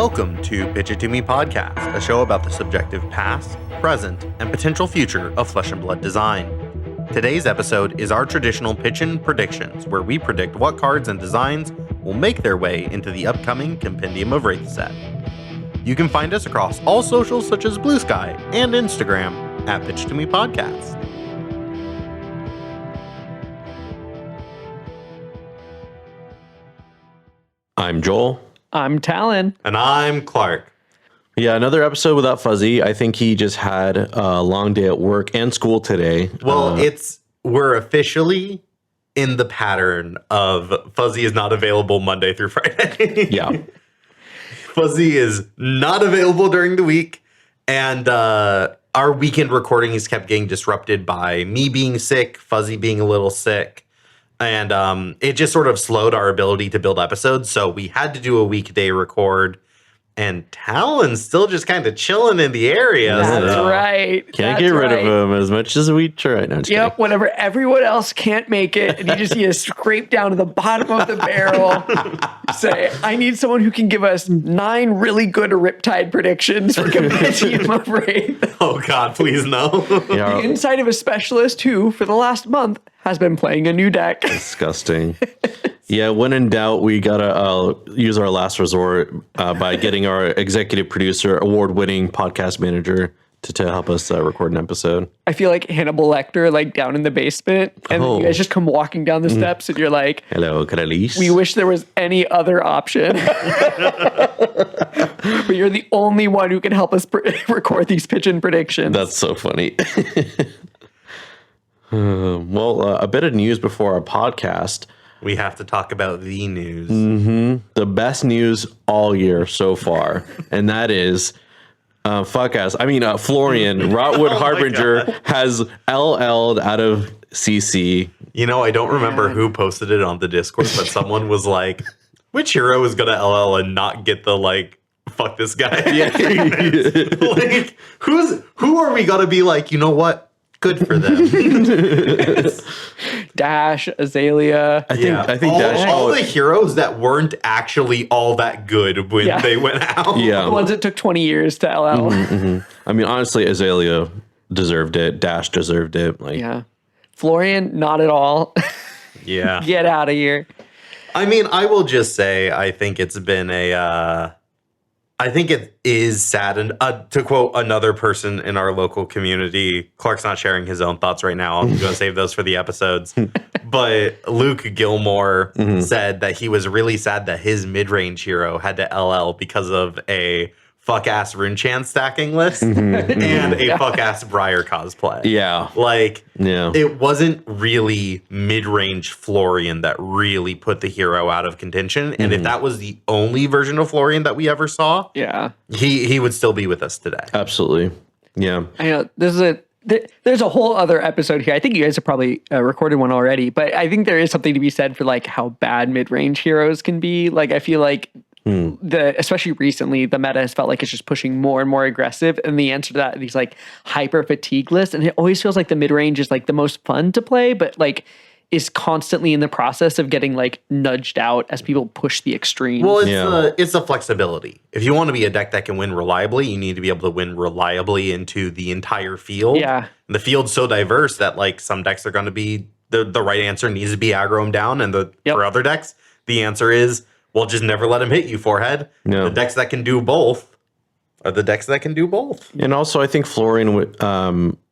Welcome to Pitch It To Me podcast, a show about the subjective past, present, and potential future of flesh and blood design. Today's episode is our traditional Pitchin Predictions, where we predict what cards and designs will make their way into the upcoming Compendium of Rathe set. You can find us across all socials such as Blue Sky and Instagram at Pitch To Me Podcast. I'm Joel. I'm Talon. And I'm Clark. Yeah, another episode without Fuzzy. I think he just had a long day at work and school today. Well, we're officially in the pattern of Fuzzy is not available Monday through Friday. Yeah. Fuzzy is not available during the week. And our weekend recordings kept getting disrupted by me being sick, Fuzzy being a little sick. And it just sort of slowed our ability to build episodes. So we had to do a weekday record. And Talon's still just kind of chilling in the area. That's right. Can't get rid of him as much as we try. No, yep, whenever everyone else can't make it, and you just need to scrape down to the bottom of the barrel. Say, I need someone who can give us 9 really good Riptide predictions for Compendium of Rathe. Oh, God, please no. Yeah, The inside of a specialist who, for the last month, has been playing a new deck. disgusting. Yeah, when in doubt, we gotta use our last resort by getting our executive producer, award-winning podcast manager, to help us record an episode. I feel like Hannibal Lecter, like down in the basement, and you guys just come walking down the steps, and you're like, "Hello, Carlis. we wish there was any other option." But you're the only one who can help us record these Pitchin Predictions. That's so funny. Well, a bit of news before our podcast. We have to talk about the news. The best news all year so far, and that is, Florian Rotwood Harbinger has LL'd out of CC. You know, I don't remember who posted it on the Discord, but someone was like, which hero is going to LL and not get the, like, fuck this guy? Yeah. Like, who are we going to be like, you know what? Good for them. Dash, Azalea. I think all the heroes that weren't actually all that good when they went out. Yeah. The ones that took 20 years to LL. I mean, honestly, Azalea deserved it. Dash deserved it. Like, Yeah. Florian, not at all. Yeah. Get out of here. I mean, I will just say, I think it's been I think it is sad. And to quote another person in our local community, Clark's not sharing his own thoughts right now. I'm going to save those for the episodes. But Luke Gilmore said that he was really sad that his mid-range hero had to LL because of a fuck-ass Runechan stacking list and a fuck-ass Briar cosplay. Yeah. Like, Yeah. it wasn't really mid-range Florian that really put the hero out of contention. And if that was the only version of Florian that we ever saw, Yeah. he would still be with us today. Absolutely. Yeah. I know there's a whole other episode here. I think you guys have probably recorded one already, but I think there is something to be said for like how bad mid-range heroes can be. Like, I feel like especially recently, the meta has felt like it's just pushing more and more aggressive. And the answer to that, these like hyper fatigue lists. And it always feels like the mid-range is like the most fun to play, but like is constantly in the process of getting like nudged out as people push the extremes. Well, it's the flexibility. If you want to be a deck that can win reliably, you need to be able to win reliably into the entire field. Yeah. And the field's so diverse that like some decks are going to be the right answer needs to be aggro him down. And for other decks, the answer is, well, just never let him hit you, forehead. No. The decks that can do both are the decks that can do both. And also, I think Florian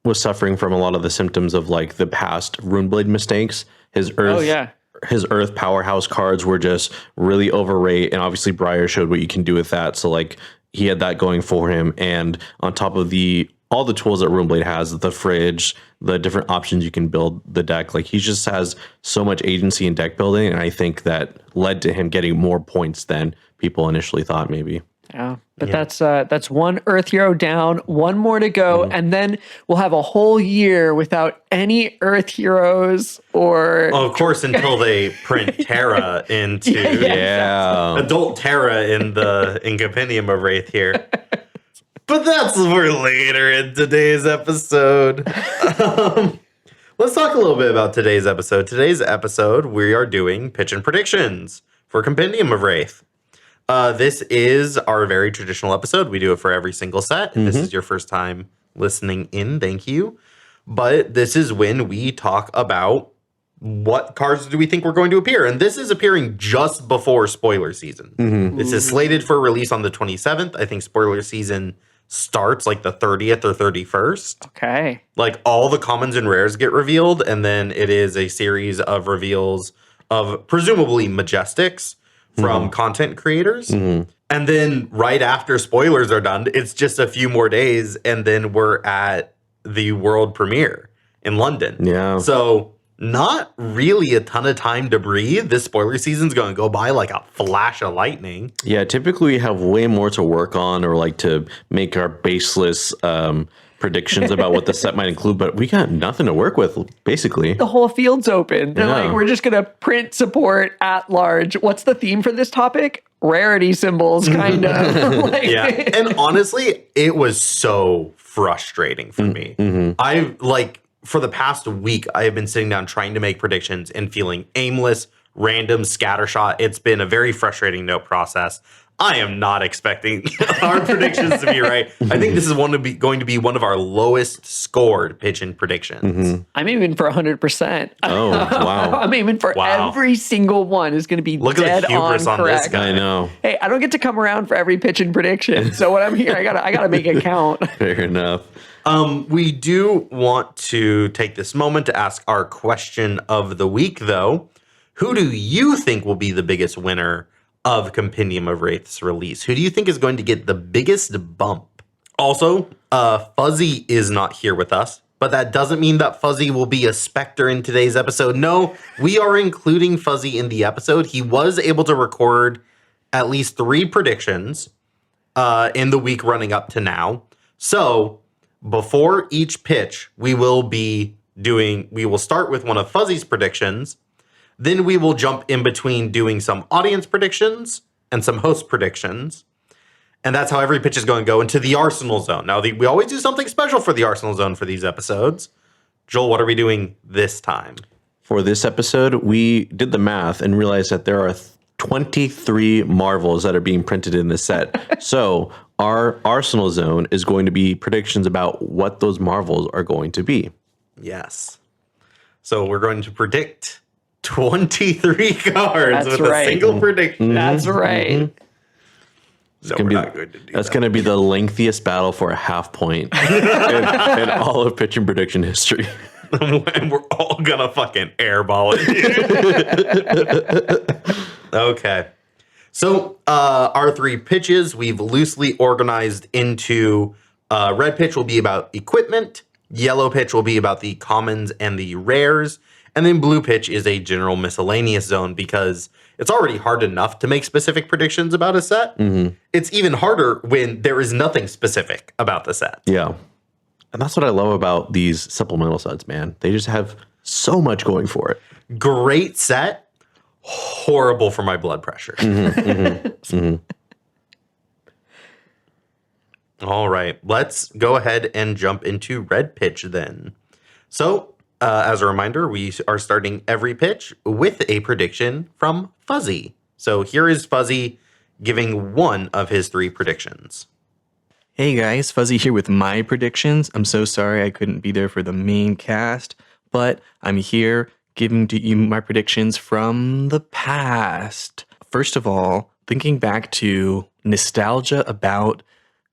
was suffering from a lot of the symptoms of like the past Runeblade mistakes. His Earth powerhouse cards were just really overrated, and obviously Briar showed what you can do with that. So like he had that going for him, and on top of all the tools that Runeblade has, the fridge, the different options you can build the deck, like he just has so much agency in deck building, and I think that led to him getting more points than people initially thought maybe. Yeah, but that's one Earth hero down, one more to go, and then we'll have a whole year without any Earth heroes or. Well, of course, until they print Terra into adult Terra in Compendium of Rathe here. But that's for later in today's episode. Let's talk a little bit about today's episode. Today's episode, we are doing Pitchin Predictions for Compendium of Rathe. This is our very traditional episode. We do it for every single set. If this is your first time listening in, thank you. But this is when we talk about what cards do we think were going to appear. And this is appearing just before spoiler season. This is slated for release on the 27th. I think spoiler season starts like the 30th or 31st. Okay. Like all the commons and rares get revealed, and then it is a series of reveals of presumably Majestics from content creators. And then right after spoilers are done, it's just a few more days, and then we're at the world premiere in London. Yeah. So not really a ton of time to breathe. This spoiler season's going to go by like a flash of lightning. Yeah, typically we have way more to work on or like to make our baseless predictions about what the set might include, but we got nothing to work with, basically. The whole field's open. They're like, we're just going to print support at large. What's the theme for this topic? Rarity symbols, kind of. Yeah. And honestly, it was so frustrating for me. I've like, for the past week, I have been sitting down trying to make predictions and feeling aimless, random, scattershot. It's been a very frustrating note process. I am not expecting our predictions to be right. I think this is going to be one of our lowest scored Pitchin Predictions. I'm aiming for 100%. Oh, wow. I'm aiming for every single one is going to be dead at the hubris on on correct. this guy. I know. Hey, I don't get to come around for every Pitchin Prediction. So when I'm here, I gotta make it count. Fair enough. We do want to take this moment to ask our question of the week, though. Who do you think will be the biggest winner of Compendium of Rathe's release? Who do you think is going to get the biggest bump? Also, Fuzzy is not here with us, but that doesn't mean that Fuzzy will be a specter in today's episode. No, we are including Fuzzy in the episode. He was able to record at least 3 predictions in the week running up to now. So before each pitch, we will start with one of Fuzzy's predictions. Then we will jump in between doing some audience predictions and some host predictions. And that's how every pitch is going to go into the Arsenal Zone. Now, we always do something special for the Arsenal Zone for these episodes. Joel, what are we doing this time? For this episode, we did the math and realized that there are 23 Marvels that are being printed in this set. So our Arsenal Zone is going to be predictions about what those Marvels are going to be. Yes. So we're going to predict 23 cards That's with right. a single prediction. That's right. No, we're not going to do That's that. going to be the lengthiest battle for a half point in all of Pitchin Prediction history. And we're all going to fucking airball it. Okay. So our 3 pitches, we've loosely organized into red pitch will be about equipment, yellow pitch will be about the commons and the rares, and then blue pitch is a general miscellaneous zone because it's already hard enough to make specific predictions about a set. It's even harder when there is nothing specific about the set. Yeah. And that's what I love about these supplemental sets, man. They just have so much going for it. Great set, horrible for my blood pressure. All right, let's go ahead and jump into red pitch then. So, as a reminder, we are starting every pitch with a prediction from Fuzzy. So here is Fuzzy giving one of his 3 predictions. Hey guys, Fuzzy here with my predictions. I'm so sorry I couldn't be there for the main cast, but I'm here giving to you my predictions from the past. First of all, thinking back to nostalgia about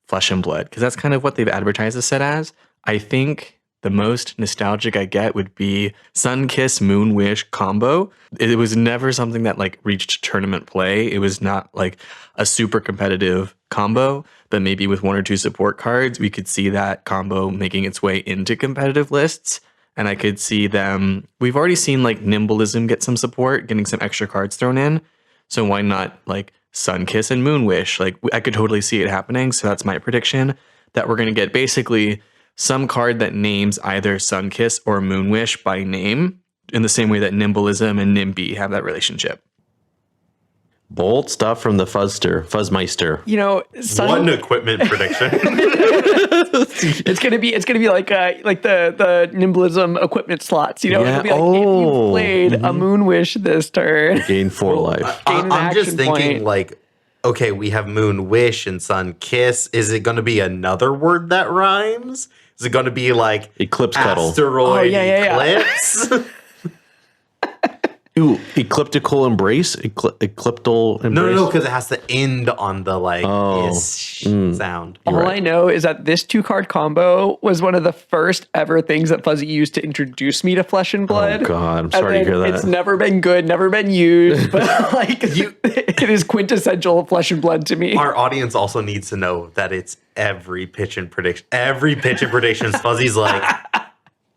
Flesh and Blood, because that's kind of what they've advertised the set as. I think the most nostalgic I get would be Sun Kiss Moon Wish combo. It was never something that like reached tournament play. It was not like a super competitive combo, but maybe with 1 or 2 support cards, we could see that combo making its way into competitive lists. And I could see them, we've already seen like Nimbleism get some support, getting some extra cards thrown in. So why not like Sun Kiss and Moon Wish? Like I could totally see it happening. So that's my prediction, that we're going to get basically some card that names either Sun Kiss or Moon Wish by name, in the same way that Nimbleism and Nimby have that relationship. Bold stuff from the Fuzzmeister. You know, One equipment prediction. it's gonna be like the Nimbleism equipment slots. You know, Yeah. it'll be like if you played a Moon Wish this turn, Gain 4 life. gain an I'm just action thinking point. like okay, we have moon wish and sun kiss. Is it going to be another word that rhymes? Is it going to be like eclipse cuddle? Asteroid eclipse? Ooh, ecliptical embrace? Ecliptal embrace? No, because it has to end on the sound. All I know is that this 2-card combo was one of the first ever things that Fuzzy used to introduce me to Flesh and Blood. Oh God, I'm sorry to hear that. It's never been good, never been used, but like it is quintessential Flesh and Blood to me. Our audience also needs to know that it's every Pitchin prediction. Every Pitchin predictions, Fuzzy's like,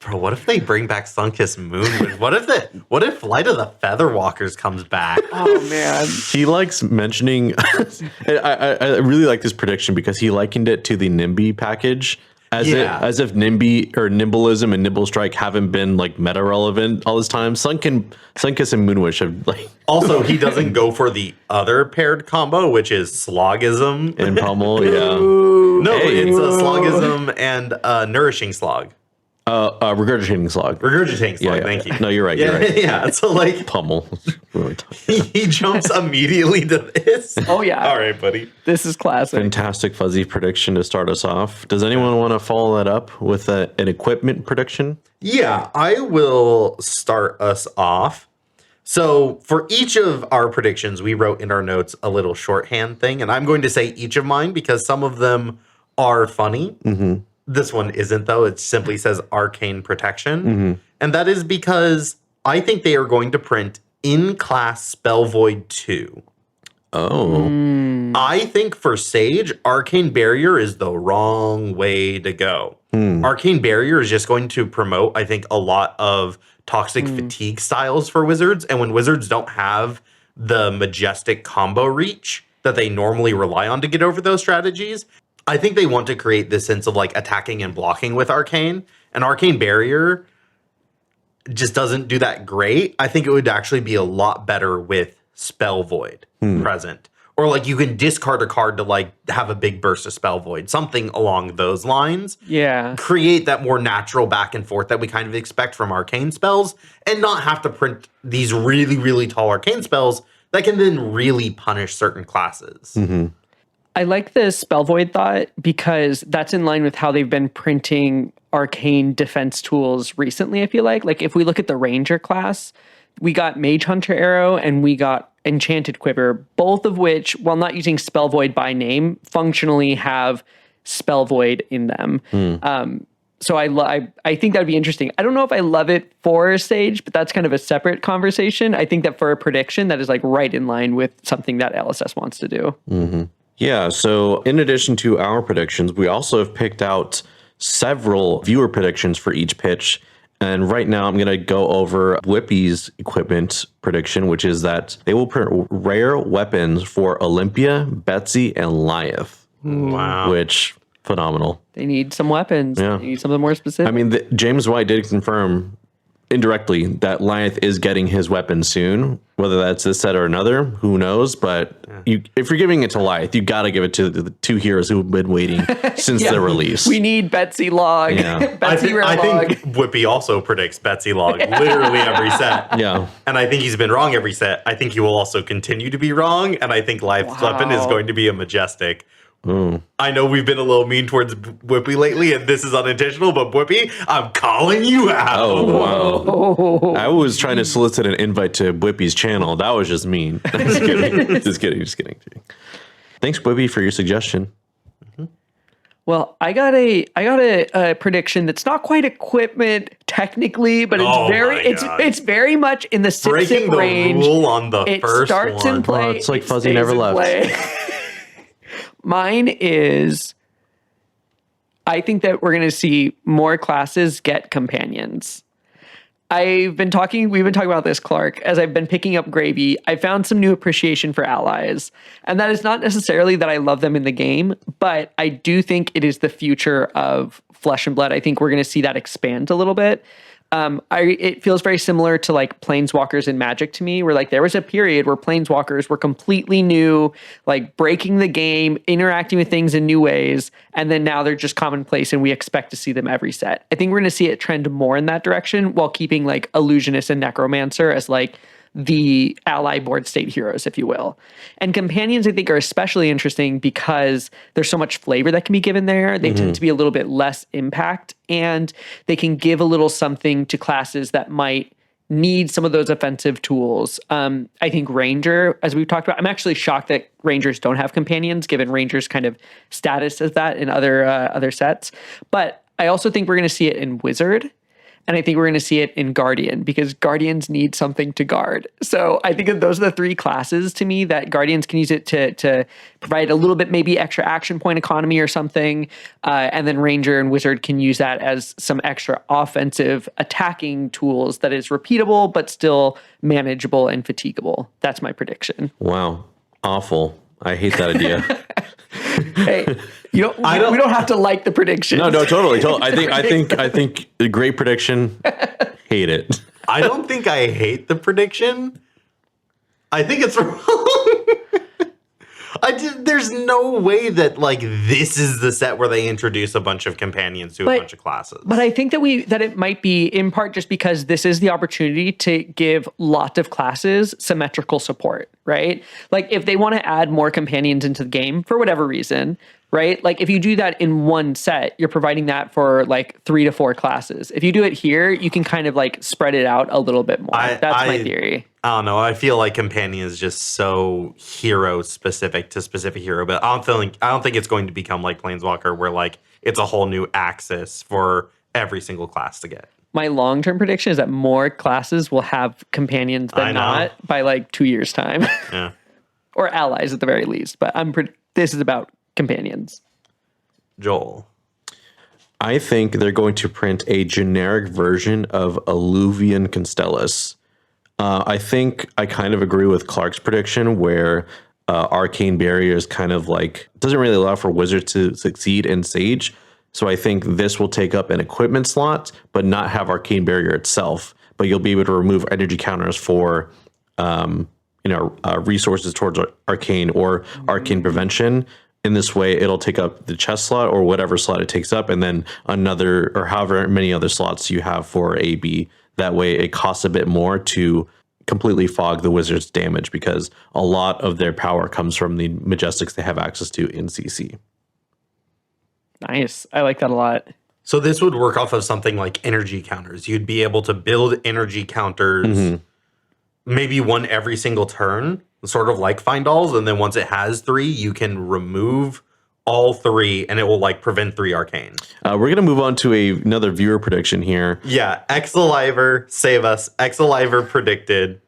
bro, what if they bring back Sunkissed Moonwind? What if Flight of the Featherwalkers comes back? Oh man. He likes mentioning I really like this prediction because he likened it to the NIMBY package. As if NIMBY or Nimbleism and Nimble Strike haven't been like meta relevant all this time. Sunkiss and Moonwish have like. Also, he doesn't go for the other paired combo, which is Slogism and Pummel. Yeah. No, it's a Slogism and Nourishing Slog. Regurgitating Slog. Regurgitating Slog, thank you. No, you're right. Yeah, so like Pummel. he jumps immediately to this. Oh yeah. All right, buddy. This is classic. Fantastic Fuzzy prediction to start us off. Does anyone want to follow that up with an equipment prediction? Yeah, I will start us off. So for each of our predictions, we wrote in our notes a little shorthand thing, and I'm going to say each of mine because some of them are funny. Mm-hmm. This one isn't, though. It simply says Arcane Protection. Mm-hmm. And that is because I think they are going to print in-class Spell Void 2. Oh. I think for Sage, Arcane Barrier is the wrong way to go. Arcane Barrier is just going to promote, I think, a lot of toxic fatigue styles for Wizards. And when Wizards don't have the majestic combo reach that they normally rely on to get over those strategies, I think they want to create this sense of like attacking and blocking with Arcane. And Arcane Barrier just doesn't do that great. I think it would actually be a lot better with Spell Void present. Or like you can discard a card to like have a big burst of Spell Void. Something along those lines. Yeah. Create that more natural back and forth that we kind of expect from Arcane spells. And not have to print these really, really tall Arcane spells that can then really punish certain classes. Mm-hmm. I like the Spell Void thought because that's in line with how they've been printing arcane defense tools recently, I feel like. Like if we look at the Ranger class, we got Mage Hunter Arrow and we got Enchanted Quiver, both of which, while not using Spell Void by name, functionally have Spell Void in them. So I think that'd be interesting. I don't know if I love it for Sage, but that's kind of a separate conversation. I think that for a prediction, that is like right in line with something that LSS wants to do. Mm-hmm. Yeah, so in addition to our predictions, we also have picked out several viewer predictions for each pitch. And right now I'm going to go over Whippy's equipment prediction, which is that they will print rare weapons for Olympia, Betsy, and Lyeth. Wow. Which, phenomenal. They need some weapons. Yeah. They need something more specific. I mean, James White did confirm indirectly that Lyeth is getting his weapon soon. Whether that's this set or another, who knows? But if you're giving it to Lyeth, you got to give it to the two heroes who've been waiting since the release. We need Betsy Log. Yeah. Betsy I Log. think Whippy also predicts Betsy Log literally every set. Yeah. And I think he's been wrong every set. I think he will also continue to be wrong. And I think Lyeth's weapon is going to be a Majestic. Ooh. I know we've been a little mean towards Whippy lately, and this is unintentional, but Whippy, I'm calling you out. Oh, wow. I was trying to solicit an invite to Whippy's channel. That was just mean. Just kidding. Just kidding. Thanks, Whippy, for your suggestion. Well, I got a prediction that's not quite equipment technically, but it's very much in the breaking the range. Rule on the it first starts one. in play. Oh, it's like Fuzzy never left. Mine is, I think that we're going to see more classes get companions. We've been talking about this, Clark, as I've been picking up Gravy. I found some new appreciation for allies. And that is not necessarily that I love them in the game, but I do think it is the future of Flesh and Blood. I think we're going to see that expand a little bit. It feels very similar to like Planeswalkers in Magic to me, where like there was a period where Planeswalkers were completely new, like breaking the game, interacting with things in new ways, and then now they're just commonplace and we expect to see them every set. I think we're going to see it trend more in that direction while keeping like Illusionist and Necromancer as like the ally board state heroes, if you will. And companions, I think, are especially interesting because there's so much flavor that can be given there. They tend to be a little bit less impact, and they can give a little something to classes that might need some of those offensive tools. I think Ranger, as we've talked about, I'm actually shocked that Rangers don't have companions, given Rangers' kind of status as that in other sets. But I also think we're going to see it in Wizard, and I think we're going to see it in Guardian, because Guardians need something to guard. So I think that those are the three classes to me that Guardians can use it to provide a little bit maybe extra action point economy or something. And then Ranger and Wizard can use that as some extra offensive attacking tools that is repeatable, but still manageable and fatigable. That's my prediction. Wow. Awful. I hate that idea. Hey, we don't have to like the prediction. No, totally. I think a great prediction. Hate it. I don't think I hate the prediction. I think it's wrong. There's no way that like this is the set where they introduce a bunch of companions to a bunch of classes. But I think that it might be in part just because this is the opportunity to give lots of classes symmetrical support, right? Like if they want to add more companions into the game for whatever reason, right? Like if you do that in one set, you're providing that for like 3 to 4 classes. If you do it here, you can kind of like spread it out a little bit more. That's my theory. I don't know. I feel like companion is just so hero specific to specific hero, but I don't think it's going to become like Planeswalker, where like it's a whole new axis for every single class to get. My long-term prediction is that more classes will have companions than not by like 2 years' time. Yeah. Or allies at the very least. But this is about companions. Joel. I think they're going to print a generic version of Alluvian Constellus. I think I kind of agree with Clark's prediction, where Arcane Barrier is kind of like doesn't really allow for Wizards to succeed in Sage. So I think this will take up an equipment slot, but not have Arcane Barrier itself. But you'll be able to remove energy counters for resources towards Arcane or Arcane Prevention. In this way, it'll take up the chest slot or whatever slot it takes up, and then another or however many other slots you have for AB. That way, it costs a bit more to completely fog the Wizards' damage, because a lot of their power comes from the Majestics they have access to in CC. Nice. I like that a lot. So this would work off of something like energy counters. You'd be able to build energy counters, maybe one every single turn, sort of like Find Alls, and then once it has 3, you can remove all 3, and it will like prevent 3 arcane. We're going to move on to another viewer prediction here. Yeah, Exaliver, save us. Exaliver predicted,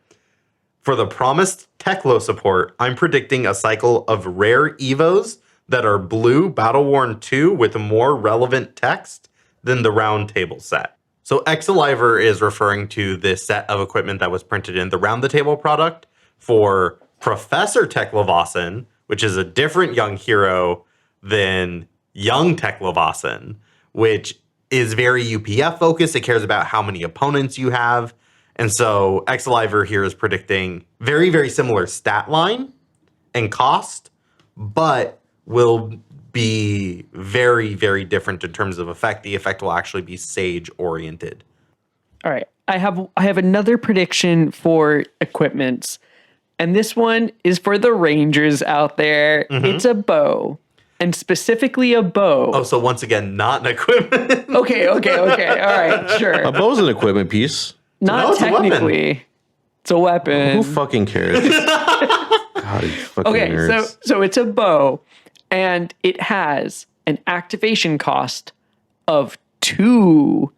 for the promised Teklo support, I'm predicting a cycle of rare Evos that are blue Battle-Worn 2 with more relevant text than the Round Table set. So Exaliver is referring to this set of equipment that was printed in the Round the Table product for Professor Teklovasan, which is a different young hero than young Teklovasan, which is very UPF focused. It cares about how many opponents you have. And so Exaliver here is predicting very, very similar stat line and cost, but will be very, very different in terms of effect. The effect will actually be Sage oriented. All right. I have another prediction for equipments, and this one is for the Rangers out there. It's a bow. And specifically a bow. Oh, so once again, not an equipment. Okay. All right, sure. A bow's an equipment piece. Not technically. It's a weapon. Who fucking cares? God, you fucking nerds. So it's a bow, and it has an activation cost of 2.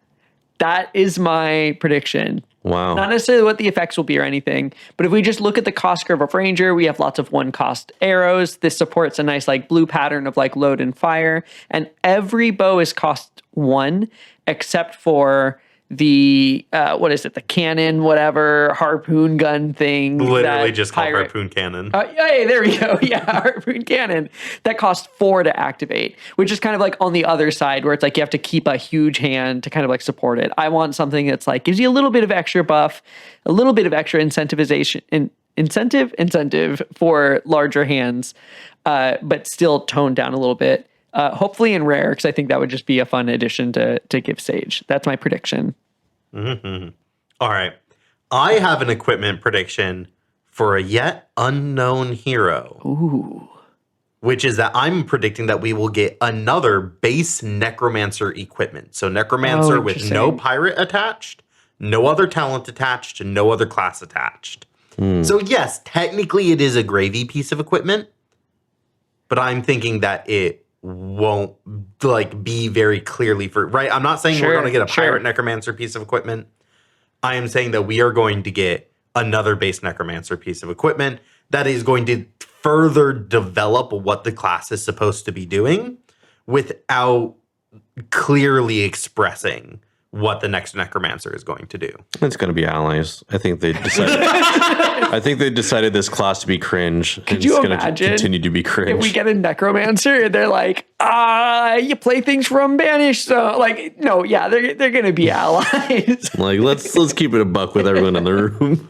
That is my prediction. Wow. Not necessarily what the effects will be or anything, but if we just look at the cost curve of Ranger, we have lots of 1 cost arrows. This supports a nice like blue pattern of like load and fire, and every bow is cost 1 except for the the cannon, whatever, harpoon gun thing. Literally just called harpoon cannon. Hey, there we go. Yeah, harpoon cannon. That costs 4 to activate, which is kind of like on the other side where it's like you have to keep a huge hand to kind of like support it. I want something that's like gives you a little bit of extra buff, a little bit of extra incentive for larger hands, but still toned down a little bit. Hopefully in rare, because I think that would just be a fun addition to give Sage. That's my prediction. All right. I have an equipment prediction for a yet unknown hero. Ooh. Which is that I'm predicting that we will get another base Necromancer equipment. So Necromancer with no pirate attached, no other talent attached, and no other class attached. So yes, technically it is a gravy piece of equipment, but I'm thinking that it won't like be very clearly for right. I'm not saying we're going to get a pirate Necromancer piece of equipment. I am saying that we are going to get another base Necromancer piece of equipment that is going to further develop what the class is supposed to be doing without clearly expressing what the next Necromancer is going to do. It's going to be allies. I think they decided. I think they decided this class to be cringe. Could you imagine? Going to continue to be cringe. If we get a Necromancer and they're like, you play things from Banish, so like, no, yeah, they're going to be allies. Like let's keep it a buck with everyone in the room.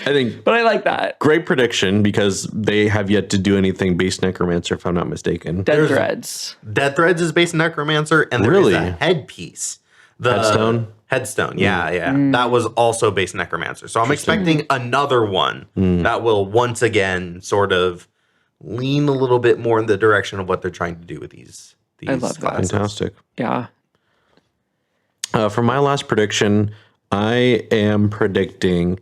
I think, but I like that. Great prediction because they have yet to do anything base Necromancer, if I'm not mistaken. Dead Threads. Dead Threads is base Necromancer, and there is a headpiece. The Headstone. Yeah. That was also base Necromancer. So I'm expecting another one that will once again sort of lean a little bit more in the direction of what they're trying to do with these I love classes. that. Fantastic. Yeah. For my last prediction, I am predicting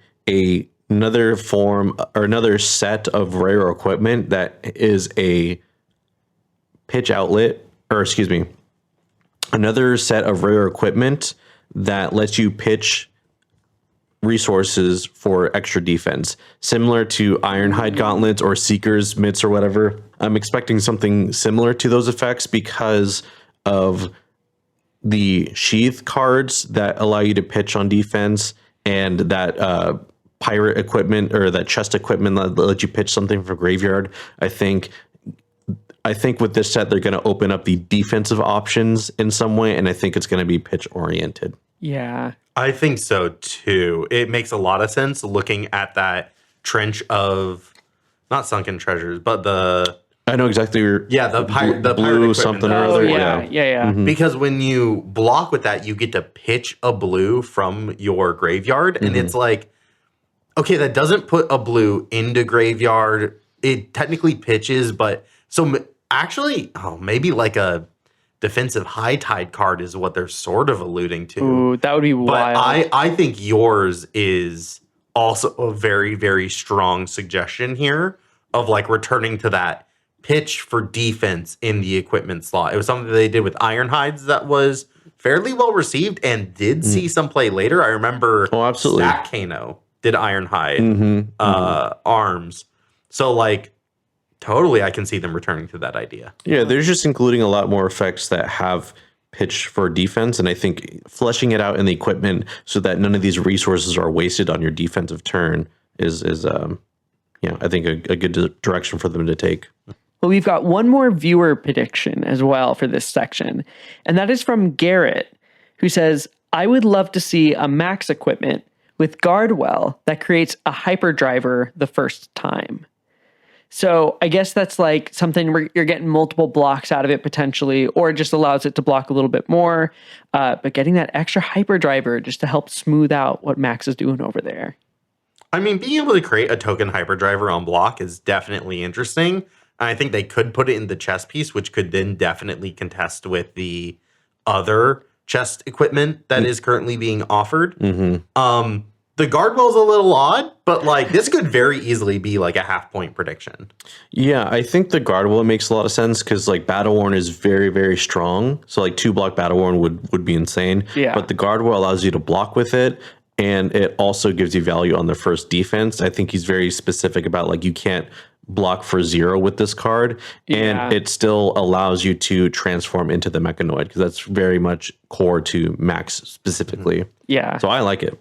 another form or another set of rare equipment that is a pitch outlet, or excuse me, another set of rare equipment that lets you pitch resources for extra defense, similar to Ironhide gauntlets or Seeker's mitts or whatever. I'm expecting something similar to those effects because of the sheath cards that allow you to pitch on defense and that pirate equipment or that chest equipment that lets you pitch something from graveyard. I think with this set they're going to open up the defensive options in some way, and I think it's going to be pitch oriented. Yeah, I think so too. It makes a lot of sense looking at that trench of not sunken treasures, but I know exactly the pirate blue something or other. Yeah. Mm-hmm. Because when you block with that, you get to pitch a blue from your graveyard, and it's like, okay, that doesn't put a blue into graveyard. It technically pitches, but so actually, maybe like a defensive high tide card is what they're sort of alluding to. Ooh, that would be wild. But I think yours is also a very, very strong suggestion here of like returning to that pitch for defense in the equipment slot. It was something they did with Ironhides that was fairly well received and did see some play later. I remember absolutely. Stack Kano did Ironhide arms. So like totally I can see them returning to that idea. Yeah, they're just including a lot more effects that have pitch for defense, and I think fleshing it out in the equipment so that none of these resources are wasted on your defensive turn is I think a good direction for them to take. Well, we've got one more viewer prediction as well for this section, and that is from Garrett, who says, I would love to see a max equipment with Guardwell that creates a hyperdriver the first time. So I guess that's like something where you're getting multiple blocks out of it potentially, or it just allows it to block a little bit more. But getting that extra hyperdriver just to help smooth out what Max is doing over there. I mean, being able to create a token hyperdriver on block is definitely interesting. I think they could put it in the chest piece, which could then definitely contest with the other chest equipment that is currently being offered. The Guardwell's a little odd, but like this could very easily be like a half-point prediction. Yeah, I think the Guardwell makes a lot of sense because like Battle Worn is very, very strong. So like 2-block Battle Worn would be insane. Yeah. But the Guardwell allows you to block with it, and it also gives you value on the first defense. I think he's very specific about like you can't block for 0 with this card, and it still allows you to transform into the Mechanoid because that's very much core to Max specifically. Yeah. So I like it.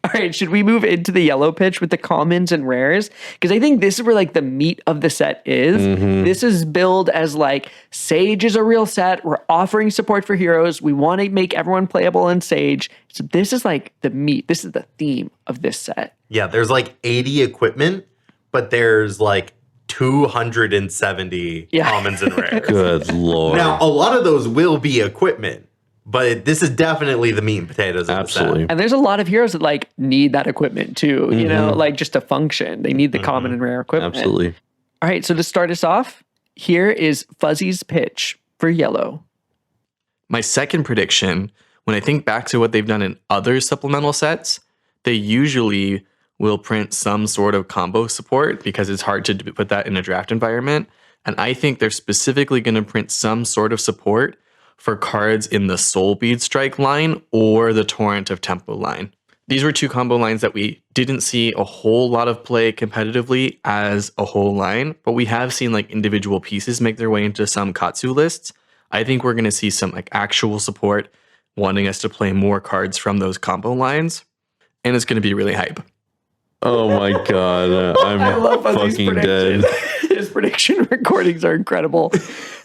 All right, should we move into the yellow pitch with the commons and rares? Because I think this is where like the meat of the set is. This is billed as like Sage is a real set. We're offering support for heroes. We want to make everyone playable in Sage. So this is like the meat. This is the theme of this set. Yeah, there's like 80 equipment, but there's like 270 commons and rares. Good Lord. Now, a lot of those will be equipment. But this is definitely the meat and potatoes of Absolutely. the set. And there's a lot of heroes that like need that equipment too, you know, like just to function. They need the common and rare equipment. Absolutely. All right, so to start us off, here is Fuzzy's pitch for yellow. My second prediction, when I think back to what they've done in other supplemental sets, they usually will print some sort of combo support because it's hard to put that in a draft environment. And I think they're specifically going to print some sort of support for cards in the Soul Bead Strike line or the Torrent of Tempo line. These were two combo lines that we didn't see a whole lot of play competitively as a whole line, but we have seen like individual pieces make their way into some Katsu lists. I think we're going to see some like actual support wanting us to play more cards from those combo lines, and it's going to be really hype. Oh my god, I love Fuzzy's fucking prediction. dead. His prediction recordings are incredible.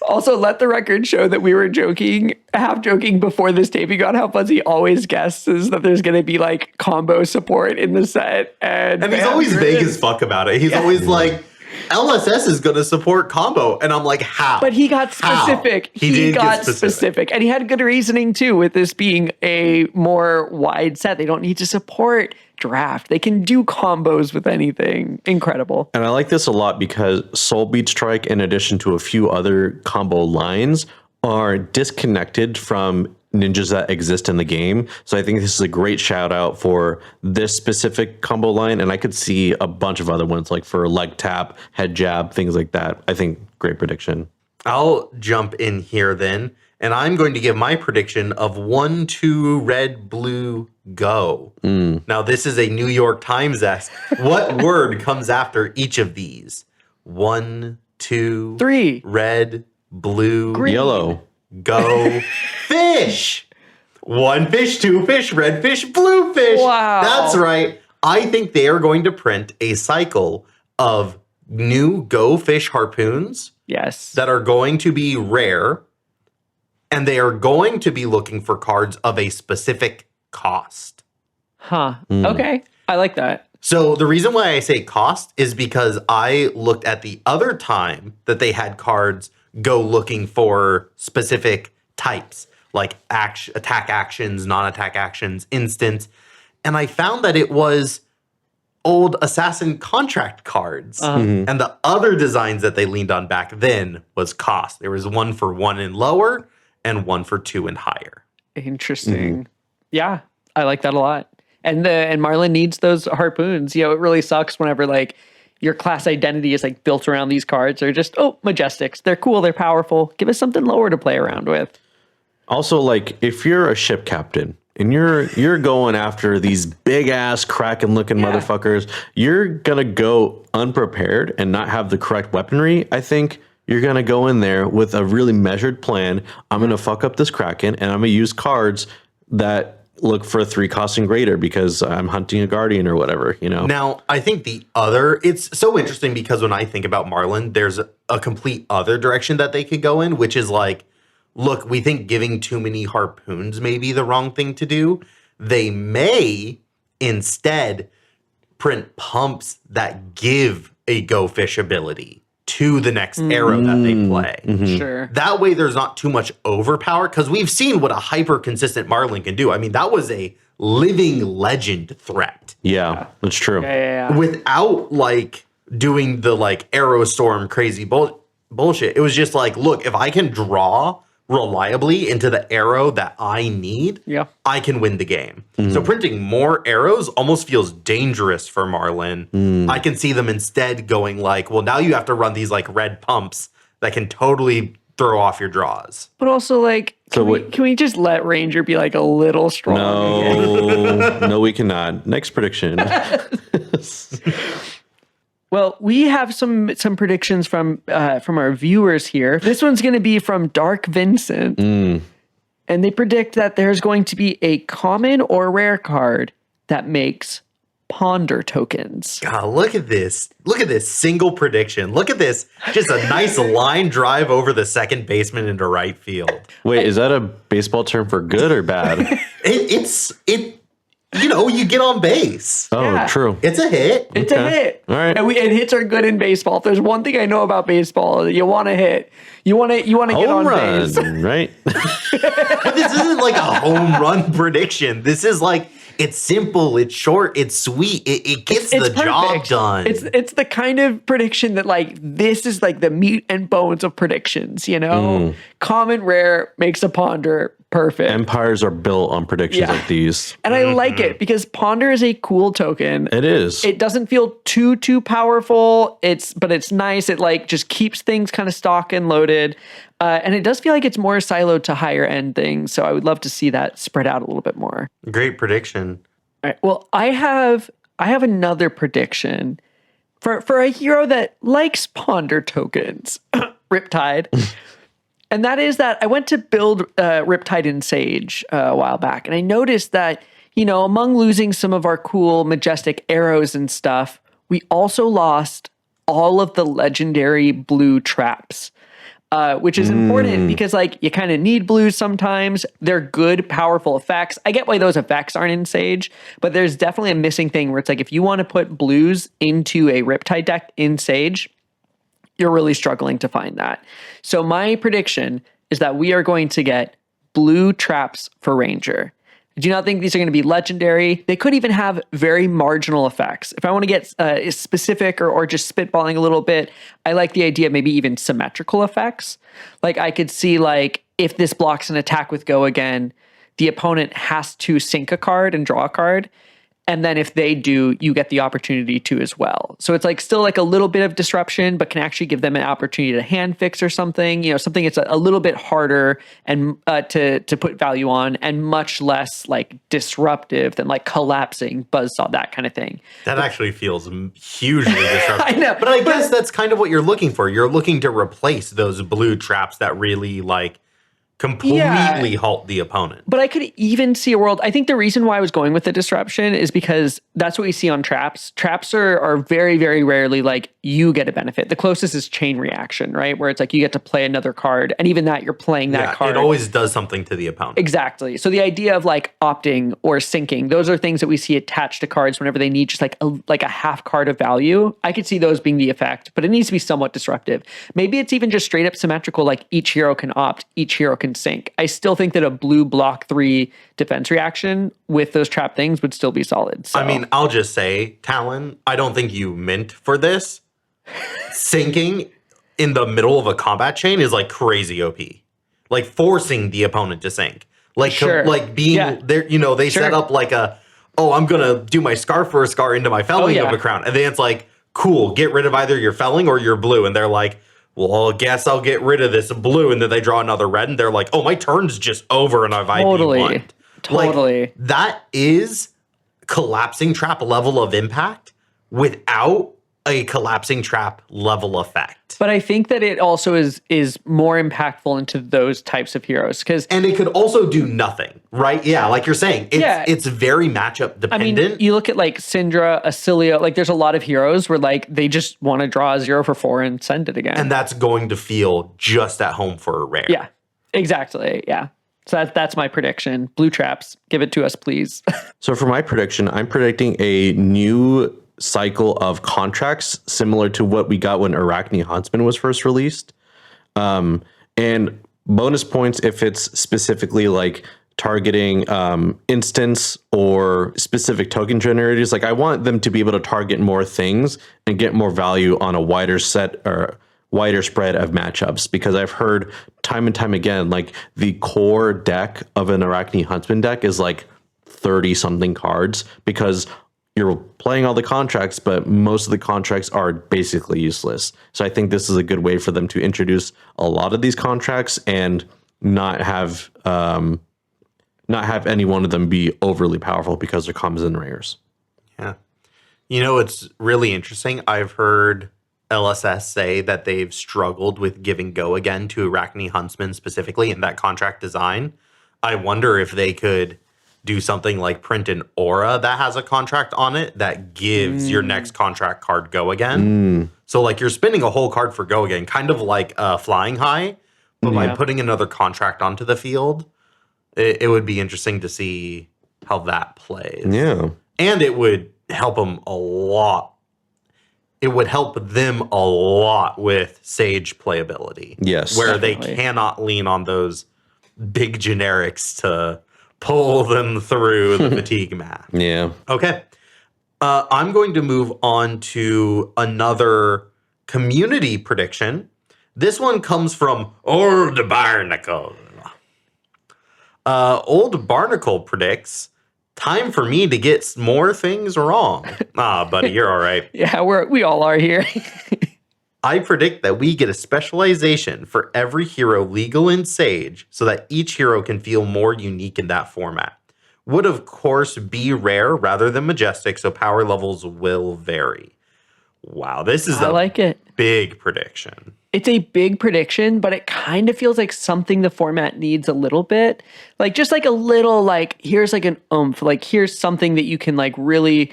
Also, let the record show that we were joking, half joking before this taping on how Fuzzy always guesses that there's going to be like combo support in the set. And he's always vague as fuck about it. He's always like, LSS is going to support combo. And I'm like, how? But he got specific. How? He got specific. And he had good reasoning too with this being a more wide set. They don't need to support draft. They can do combos with anything. Incredible. And I like this a lot because Soul Beat Strike, in addition to a few other combo lines, are disconnected from ninjas that exist in the game. So I think this is a great shout out for this specific combo line. And I could see a bunch of other ones like for leg tap, head jab, things like that. I think great prediction. I'll jump in here then. And I'm going to give my prediction of 1-2 red, blue, go. Now, this is a New York Times-esque. What word comes after each of these? 1, 2, 3. Red, blue, Green. Yellow. Go. Fish. 1 fish, 2 fish, red fish, blue fish. Wow. That's right. I think they are going to print a cycle of new Go Fish harpoons. Yes. That are going to be rare. And they are going to be looking for cards of a specific cost. Huh. Okay. I like that. So the reason why I say cost is because I looked at the other time that they had cards go looking for specific types, like attack actions, non-attack actions, instants. And I found that it was old assassin contract cards. And the other designs that they leaned on back then was cost. There was 1 for 1 and lower and 1 for 2 and higher. Interesting. Yeah, I like that a lot. And Marlin needs those harpoons. You know, it really sucks whenever like your class identity is like built around these cards. They're just, Majestics. They're cool. They're powerful. Give us something lower to play around with. Also, like if you're a ship captain and you're going after these big ass Kraken looking motherfuckers, you're gonna go unprepared and not have the correct weaponry. I think you're going to go in there with a really measured plan. I'm going to fuck up this Kraken and I'm going to use cards that look for 3 costs and greater because I'm hunting a Guardian or whatever, you know? Now, I think it's so interesting because when I think about Marlin, there's a complete other direction that they could go in, which is like, look, we think giving too many harpoons may be the wrong thing to do. They may instead print pumps that give a Go Fish ability to the next arrow that they play. Sure. That way there's not too much overpower because we've seen what a hyper consistent Marlin can do. I mean, that was a living legend threat. Yeah, that's true. Yeah. Without like doing the like arrow storm crazy bullshit. It was just like, look, if I can draw reliably into the arrow that I need, I can win the game. So printing more arrows almost feels dangerous for Marlin. I can see them instead going like, well, now you have to run these like red pumps that can totally throw off your draws. But also like, can we just let Ranger be like a little strong? No, we cannot. Next prediction. Well, we have some predictions from our viewers here. This one's going to be from Dark Vincent. And they predict that there's going to be a common or rare card that makes ponder tokens. God, look at this. Look at this single prediction. Look at this. Just a nice line drive over the second baseman into right field. Wait, is that a baseball term for good or bad? you get on base. Oh, Yeah. true. It's a hit. It's a hit. All right. And hits are good in baseball. If there's one thing I know about baseball, you want to hit. You want to get Home on run, base. right? But this isn't like a home run prediction. This is like, it's simple, it's short, it's sweet. It gets the job perfect. done. It's the kind of prediction that like this is like the meat and bones of predictions, Common, rare, makes a ponder, perfect. Empires are built on predictions like these. And I like it because ponder is a cool token. It is. It doesn't feel too powerful. But it's nice. It like just keeps things kind of stock and loaded. And it does feel like it's more siloed to higher end things. So I would love to see that spread out a little bit more. Great prediction. All right. Well, I have another prediction for a hero that likes ponder tokens, Riptide. And that is that I went to build Riptide in Sage a while back, and I noticed that, among losing some of our cool, majestic arrows and stuff, we also lost all of the legendary blue traps, which is important because, you kind of need blues sometimes. They're good, powerful effects. I get why those effects aren't in Sage, but there's definitely a missing thing where it's like if you want to put blues into a Riptide deck in Sage, you're really struggling to find that. So my prediction is that we are going to get blue traps for Ranger. I do not think these are going to be legendary. They could even have very marginal effects. If I want to get specific or just spitballing a little bit, I like the idea of maybe even symmetrical effects. Like I could see if this blocks an attack with Go Again, the opponent has to sink a card and draw a card. And then if they do, you get the opportunity to as well. So it's still a little bit of disruption, but can actually give them an opportunity to hand fix or something, something that's a little bit harder and to put value on and much less disruptive than collapsing, buzzsaw, that kind of thing. That actually feels hugely disruptive. I know. But I guess that's kind of what you're looking for. You're looking to replace those blue traps that really completely halt the opponent. But I could even see a world. I think the reason why I was going with the disruption is because that's what we see on traps. Traps are very, very rarely you get a benefit. The closest is chain reaction, right? Where it's you get to play another card. And even that, you're playing that card. It always does something to the opponent. Exactly. So the idea of opting or sinking, those are things that we see attached to cards whenever they need just a half card of value. I could see those being the effect, but it needs to be somewhat disruptive. Maybe it's even just straight up symmetrical, each hero can opt, each hero can sink. I still think that a blue block 3 defense reaction with those trap things would still be solid. So. I mean, I'll just say, Talon, I don't think you meant for this. Sinking in the middle of a combat chain is crazy OP. Forcing the opponent to sink. Being there, they set up I'm gonna do my Scarf for a Scar into my Felling of a Crown. And then it's cool, get rid of either your Felling or your blue. And they're well, I guess I'll get rid of this blue, and then they draw another red, and they're oh, my turn's just over, and I've IP1. Totally. That is collapsing trap level of impact without a collapsing trap level effect. But I think that it also is more impactful into those types of heroes and it could also do nothing, right? Yeah, like you're saying, it's very matchup dependent. I mean, you look at Syndra, Acilia, there's a lot of heroes where they just want to draw a 0 for 4 and send it again. And that's going to feel just at home for a rare. Yeah, exactly. Yeah. So that's my prediction. Blue traps, give it to us, please. So for my prediction, I'm predicting a new cycle of contracts similar to what we got when Arachne Huntsman was first released. And bonus points if it's specifically targeting instance or specific token generators. I want them to be able to target more things and get more value on a wider set or wider spread of matchups, because I've heard time and time again, the core deck of an Arachne Huntsman deck is 30 something cards because you're playing all the contracts, but most of the contracts are basically useless. So I think this is a good way for them to introduce a lot of these contracts and not have any one of them be overly powerful because they're commons and rares. Yeah. It's really interesting. I've heard LSS say that they've struggled with giving Go Again to Arachne Huntsman specifically in that contract design. I wonder if they could do something like print an aura that has a contract on it that gives your next contract card Go Again. So you're spending a whole card for Go Again, kind of like Flying High, but by putting another contract onto the field, it would be interesting to see how that plays. Yeah. And it would help them a lot. It would help them a lot with Sage playability. Yes. Where Definitely. they cannot lean on those big generics to pull them through the fatigue math. Yeah. Okay. I'm going to move on to another community prediction. This one comes from Old Barnacle. Old Barnacle predicts, time for me to get more things wrong. Buddy, you're all right. Yeah, we all are here. I predict that we get a specialization for every hero legal in Sage so that each hero can feel more unique in that format. Would, of course, be rare rather than majestic, so power levels will vary. Wow, this is I like it. big prediction. It's a big prediction, but it kind of feels like something the format needs a little bit. Like just like a little like here's like an oomph, like here's something that you can like really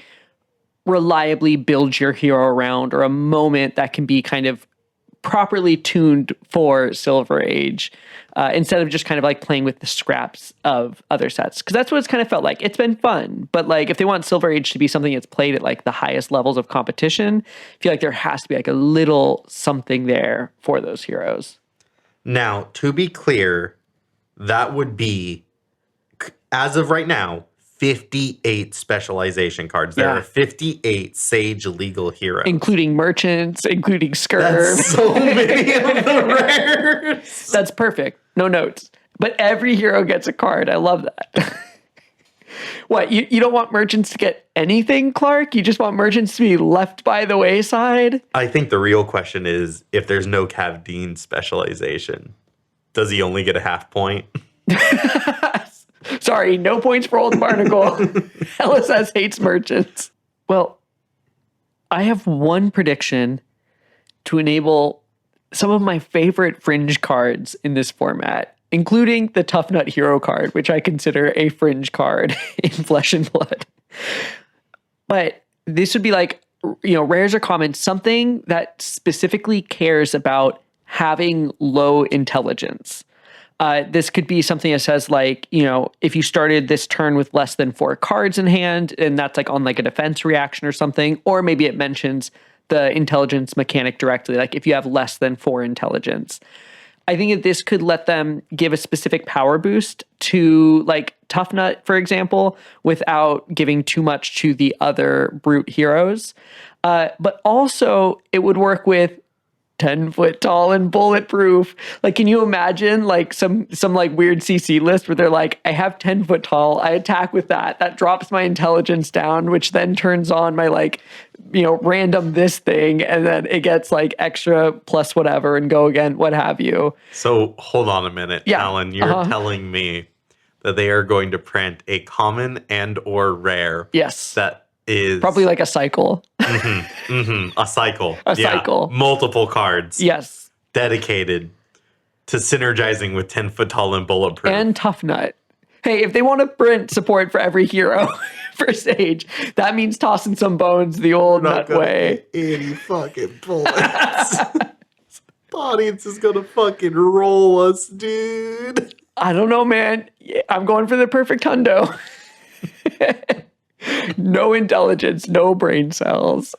reliably build your hero around, or a moment that can be kind of properly tuned for Silver Age, instead of just kind of like playing with the scraps of other sets. Because that's what it's kind of felt like. It's been fun, but like if they want Silver Age to be something that's played at like the highest levels of competition, I feel like there has to be like a little something there for those heroes. Now, to be clear, that would be, as of right now, 58 specialization cards. There are 58 Sage legal heroes. Including merchants, including Skirv. That's so many of the rares. That's perfect. No notes. But every hero gets a card. I love that. What, you don't want merchants to get anything, Clark? You just want merchants to be left by the wayside? I think the real question is, if there's no Cavdeen specialization, does he only get a half point? Sorry, no points for Old Barnacle. LSS hates merchants. Well, I have one prediction to enable some of my favorite fringe cards in this format, including the Tough Nut Hero card, which I consider a fringe card in Flesh and Blood. But this would be like, rares or commons, something that specifically cares about having low intelligence. This could be something that says like, if you started this turn with less than 4 cards in hand, and that's like on like a defense reaction or something, or maybe it mentions the intelligence mechanic directly, like if you have less than 4 intelligence. I think that this could let them give a specific power boost to like Tough Nut, for example, without giving too much to the other brute heroes. But also it would work with 10 foot tall and bulletproof. Like, can you imagine like some like weird CC list where they're like, I have 10 foot tall, I attack with that drops my intelligence down, which then turns on my like, random this thing, and then it gets like extra plus whatever and go again, what have you. So hold on a minute, Talon. You're telling me that they are going to print a common and or rare. Yes. That is probably like a cycle. A cycle. A cycle. Multiple cards. Yes. Dedicated to synergizing with 10 foot tall and bulletproof. And Tough Nut. Hey, if they want to print support for every hero for Sage, that means tossing some bones the old nut way. Any fucking bullets. Audience is gonna fucking roll us, dude. I don't know, man. I'm going for the perfect hundo. No intelligence, no brain cells.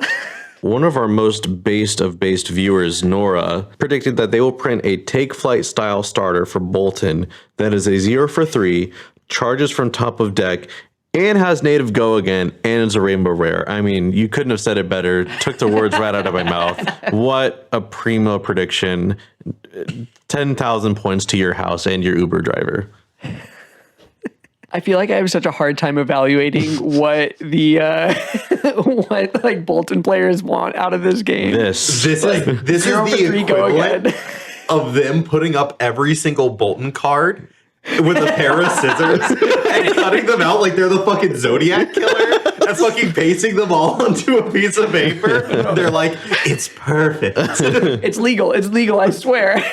One of our most based of based viewers, Nora, predicted that they will print a Take Flight style starter for Bolton that is a 0 for 3, charges from top of deck, and has native go again, and is a rainbow rare. I mean, you couldn't have said it better. Took the words right out of my mouth. What a primo prediction. 10,000 points to your house and your Uber driver. I feel like I have such a hard time evaluating what the what like Bolton players want out of this game. This is the equivalent of them putting up every single Bolton card with a pair of scissors and cutting them out like they're the fucking Zodiac killer and fucking pasting them all onto a piece of paper. They're like, it's perfect. It's legal. It's legal, I swear.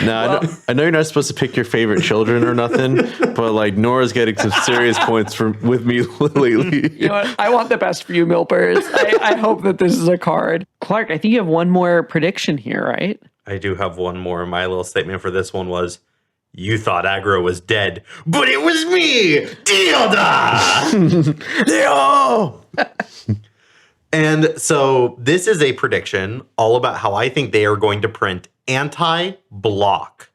Now, I know you're not supposed to pick your favorite children or nothing, but like Nora's getting some serious points with me lately. You know what? I want the best for you, Milpers. I hope that this is a card. Clark, I think you have one more prediction here, right? I do have one more. My little statement for this one was, You thought aggro was dead, but it was me, Dilda! Leo! And so this is a prediction all about how I think they are going to print anti-block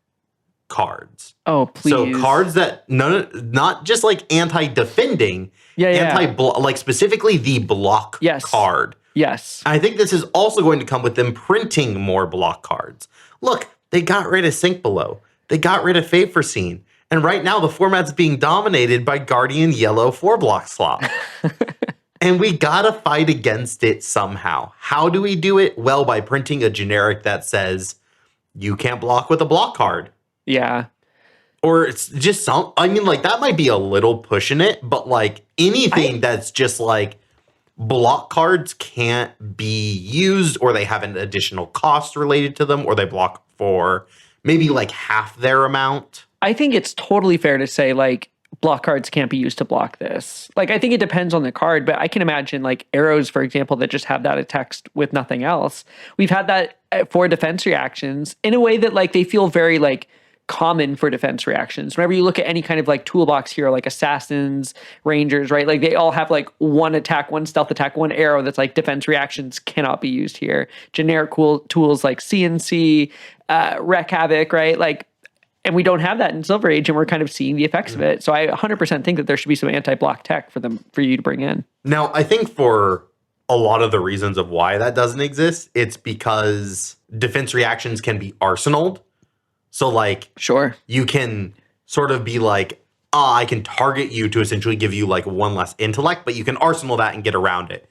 cards. Oh, please. So cards that not just like anti-defending, anti-block, like specifically the block card. Yes. I think this is also going to come with them printing more block cards. Look, they got rid of Sink Below. They got rid of FaB for Scene. And right now the format's being dominated by Guardian Yellow 4-block slot. And we gotta fight against it somehow. How do we do it? Well, by printing a generic that says, you can't block with a block card. Yeah. Or it's just like that might be a little pushing it, but like anything that's just like block cards can't be used, or they have an additional cost related to them, or they block for maybe like half their amount. I think it's totally fair to say like block cards can't be used to block this. Like, I think it depends on the card, but I can imagine like arrows, for example, that just have that a text with nothing else. We've had that for defense reactions in a way that like they feel very like common for defense reactions. Whenever you look at any kind of like toolbox hero, like assassins, rangers, right? Like they all have like one attack, one stealth attack, one arrow that's like defense reactions cannot be used here. Generic cool tools like CNC, Wreck Havoc, right? Like, and we don't have that in Silver Age, and we're kind of seeing the effects of it. So I 100% think that there should be some anti-block tech for you to bring in. Now, I think for a lot of the reasons of why that doesn't exist, it's because defense reactions can be arsenaled. So like, sure, you can sort of be like, I can target you to essentially give you like one less intellect, but you can arsenal that and get around it.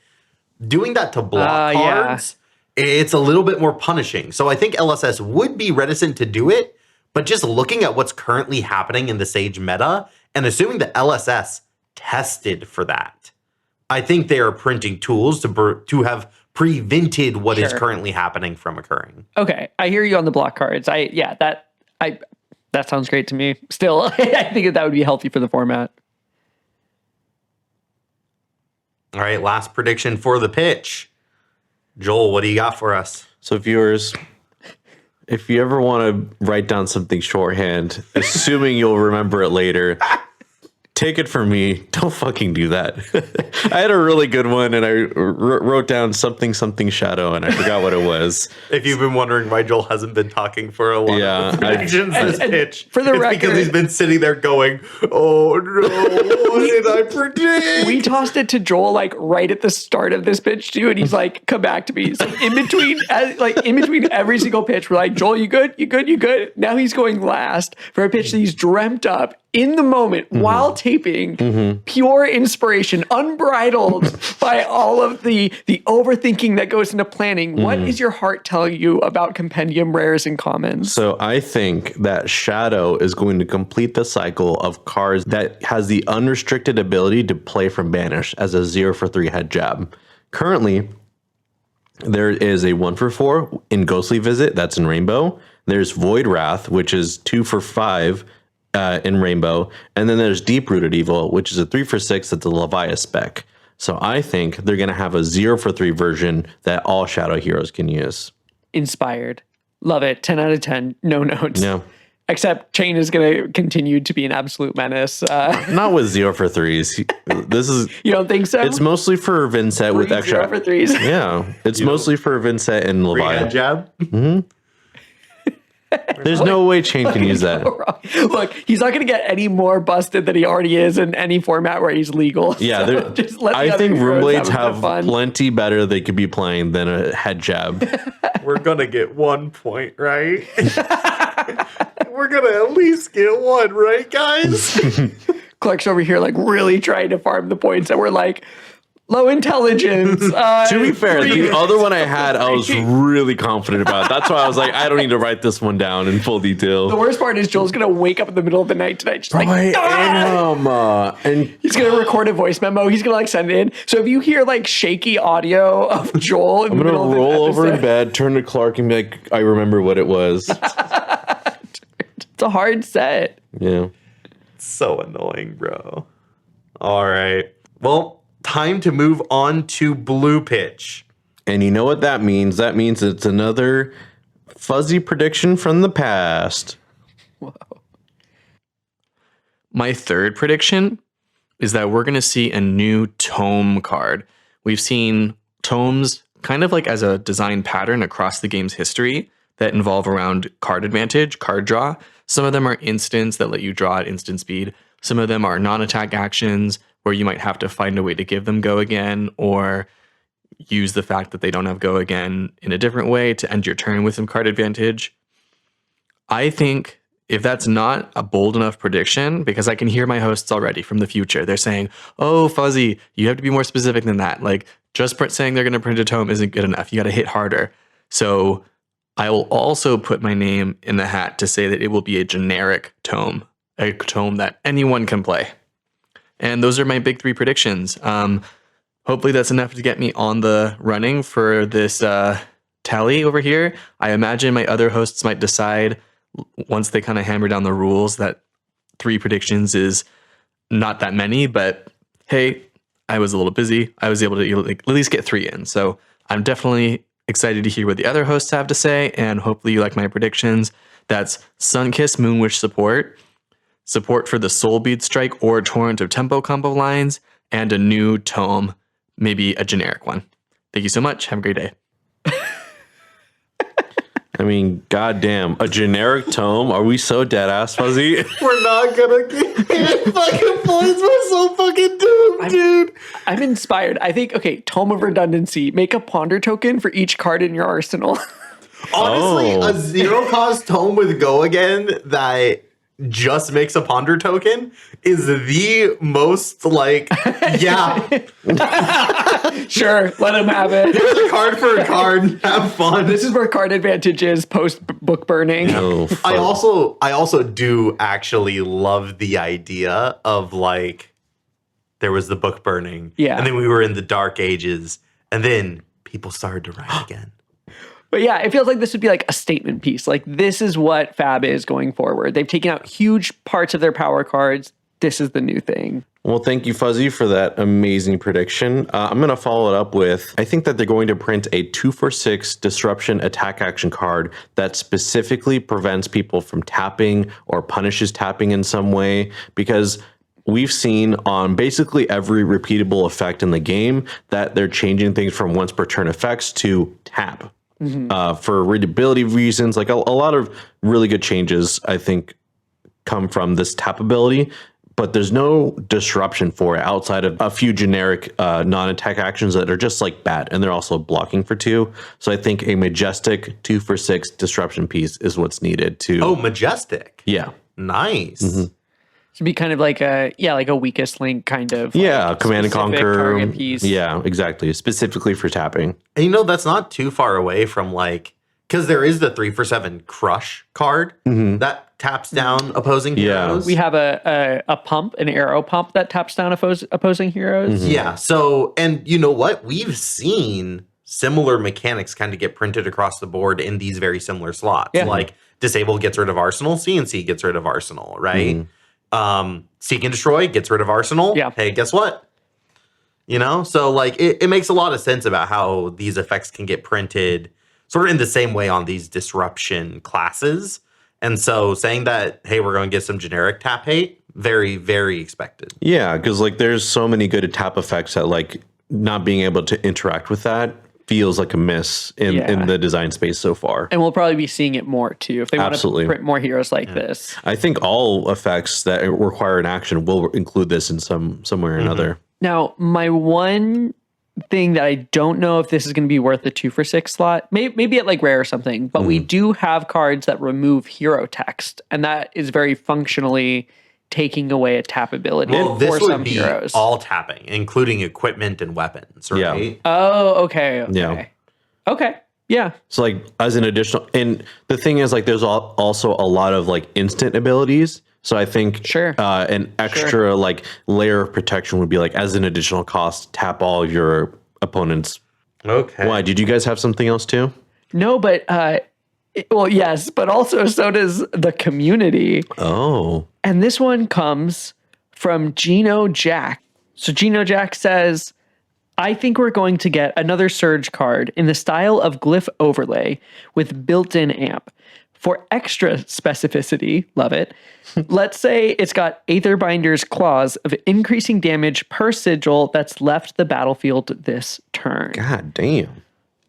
Doing that to block cards, it's a little bit more punishing. So I think LSS would be reticent to do it, but just looking at what's currently happening in the Sage meta and assuming that LSS tested for that, I think they are printing tools to have prevented what is currently happening from occurring. Okay, I hear you on the block cards. That sounds great to me. Still, I think that would be healthy for the format. All right, last prediction for the pitch. Joel, what do you got for us? So viewers, if you ever want to write down something shorthand, assuming you'll remember it later, take it from me. Don't fucking do that. I had a really good one, and I wrote down something shadow, and I forgot what it was. If you've been wondering why Joel hasn't been talking for a lot of predictions this pitch, for the record, because he's been sitting there going, "Oh no, what did I predict?" We tossed it to Joel like right at the start of this pitch too, and he's like, "Come back to me." So in between every single pitch, we're like, "Joel, you good? You good? You good?" Now he's going last for a pitch that he's dreamt up in the moment while taping, pure inspiration, unbridled by all of the overthinking that goes into planning. What is your heart telling you about Compendium rares and commons? So I think that Shadow is going to complete the cycle of cards that has the unrestricted ability to play from Banish as a 0-for-3 head jab. Currently, there is a 1-for-4 in Ghostly Visit, that's in Rainbow. There's Void Wrath, which is 2-for-5 in Rainbow, and then there's Deep Rooted Evil, which is a 3-for-6 that's a Leviathan spec. So I think they're going to have a 0-for-3 version that all Shadow heroes can use. Inspired. Love it. 10 out of 10. No notes. No. Except Chain is going to continue to be an absolute menace. Not with 0-for-3s. This is. You don't think so? It's mostly for Vincent with extra 0-for-3s. Yeah, it's mostly for Vincent and Leviathan. Jab. Mm-hmm. There's no way Chain can use that. Look, he's not going to get any more busted than he already is in any format where he's legal. Yeah, so I think Roomblades have plenty better they could be playing than a head jab. We're going to get 1 point, right? We're going to at least get one, right, guys? Clark's over here like really trying to farm the points, and we're like, low intelligence. To be fair, the other one I had, I was really confident about. That's why I was like, I don't need to write this one down in full detail. The worst part is Joel's going to wake up in the middle of the night tonight. Just like, and he's going to record a voice memo. He's going to like send it in. So if you hear like shaky audio of Joel in the middle of the roll over in bed, turn to Clark and be like, I remember what it was. It's a hard set. Yeah. It's so annoying, bro. All right. Well, time to move on to blue pitch. And you know what that means? That means it's another fuzzy prediction from the past. Whoa. My third prediction is that we're going to see a new tome card. We've seen tomes kind of like as a design pattern across the game's history that involve around card advantage, card draw. Some of them are instants that let you draw at instant speed. Some of them are non-attack actions where you might have to find a way to give them go again or use the fact that they don't have go again in a different way to end your turn with some card advantage. I think if that's not a bold enough prediction, because I can hear my hosts already from the future, they're saying, oh, Fuzzy, you have to be more specific than that. Like, just saying they're going to print a tome isn't good enough. You got to hit harder. So I will also put my name in the hat to say that it will be a generic tome, a tome that anyone can play. And those are my big three predictions. Hopefully that's enough to get me on the running for this tally over here. I imagine my other hosts might decide once they kind of hammer down the rules that 3 predictions is not that many, but hey, I was a little busy. I was able to at least get 3 in. So I'm definitely excited to hear what the other hosts have to say, and hopefully you like my predictions. That's Sunkiss Moonwish support for the Soulbead Strike or Torrent of Tempo combo lines, and a new tome, maybe a generic one. Thank you so much. Have a great day. I mean, goddamn, a generic tome? Are we so dead ass, Fuzzy? We're not gonna get fucking points. We're so fucking doomed, dude. I'm inspired. I think, okay, Tome of Redundancy. Make a ponder token for each card in your arsenal. Honestly, a 0-cost tome with go again that just makes a ponder token is the most like, yeah. Sure, let him have it. Here's a card for a card. Have fun. This is where card advantage is post book burning. Oh, I also do actually love the idea of like there was the book burning, yeah, and then we were in the dark ages, and then people started to write again. But yeah, it feels like this would be like a statement piece. Like, this is what FaB is going forward. They've taken out huge parts of their power cards. This is the new thing. Well, thank you, Fuzzy, for that amazing prediction. I'm going to follow it up with, I think that they're going to print a 2-for-6 disruption attack action card that specifically prevents people from tapping or punishes tapping in some way, because we've seen on basically every repeatable effect in the game that they're changing things from once per turn effects to tap. For readability reasons, like a lot of really good changes, I think, come from this tap ability, but there's no disruption for it outside of a few generic non-attack actions that are just like bad, and they're also blocking for 2. So I think a majestic 2-for-6 disruption piece is what's needed to. Oh, majestic. Yeah. Nice. To be kind of like a weakest link kind of. Yeah, Command and Conquer. Target piece. Yeah, exactly. Specifically for tapping. And you know, that's not too far away from like, because there is the 3-for-7 crush card that taps down opposing heroes. We have a pump, an arrow pump that taps down opposing heroes. Yeah. So, and you know what? We've seen similar mechanics kind of get printed across the board in these very similar slots. Yeah. Like Disable gets rid of Arsenal, CNC gets rid of Arsenal, right? Seek and Destroy gets rid of Arsenal. Yeah. Hey, guess what? You know? So like it makes a lot of sense about how these effects can get printed sort of in the same way on these disruption classes. And so saying that, hey, we're going to get some generic tap hate, very, very expected. Yeah, because like there's so many good tap effects that like not being able to interact with that feels like a miss in the design space so far. And we'll probably be seeing it more too if they want to print more heroes like this. I think all effects that require an action will include this in some way or another. Now, my one thing that I don't know if this is going to be worth the 2-for-6 slot, maybe at like rare or something, but we do have cards that remove hero text, and that is very functionally taking away a tap ability Well, this for would some be heroes. all tapping, including equipment and weapons, right? Yeah. Oh, okay. Yeah. Okay. Yeah. So like as an additional, and the thing is like there's also a lot of like instant abilities. So I think an extra like layer of protection would be like as an additional cost, tap all of your opponents. Okay. Why? Did you guys have something else too? No, but well, yes, but also so does the community. Oh. And this one comes from Gino Jack. So Gino Jack says, I think we're going to get another Surge card in the style of Glyph Overlay with built-in amp. For extra specificity, love it. Let's say it's got Aetherbinder's clause of increasing damage per sigil that's left the battlefield this turn. God damn.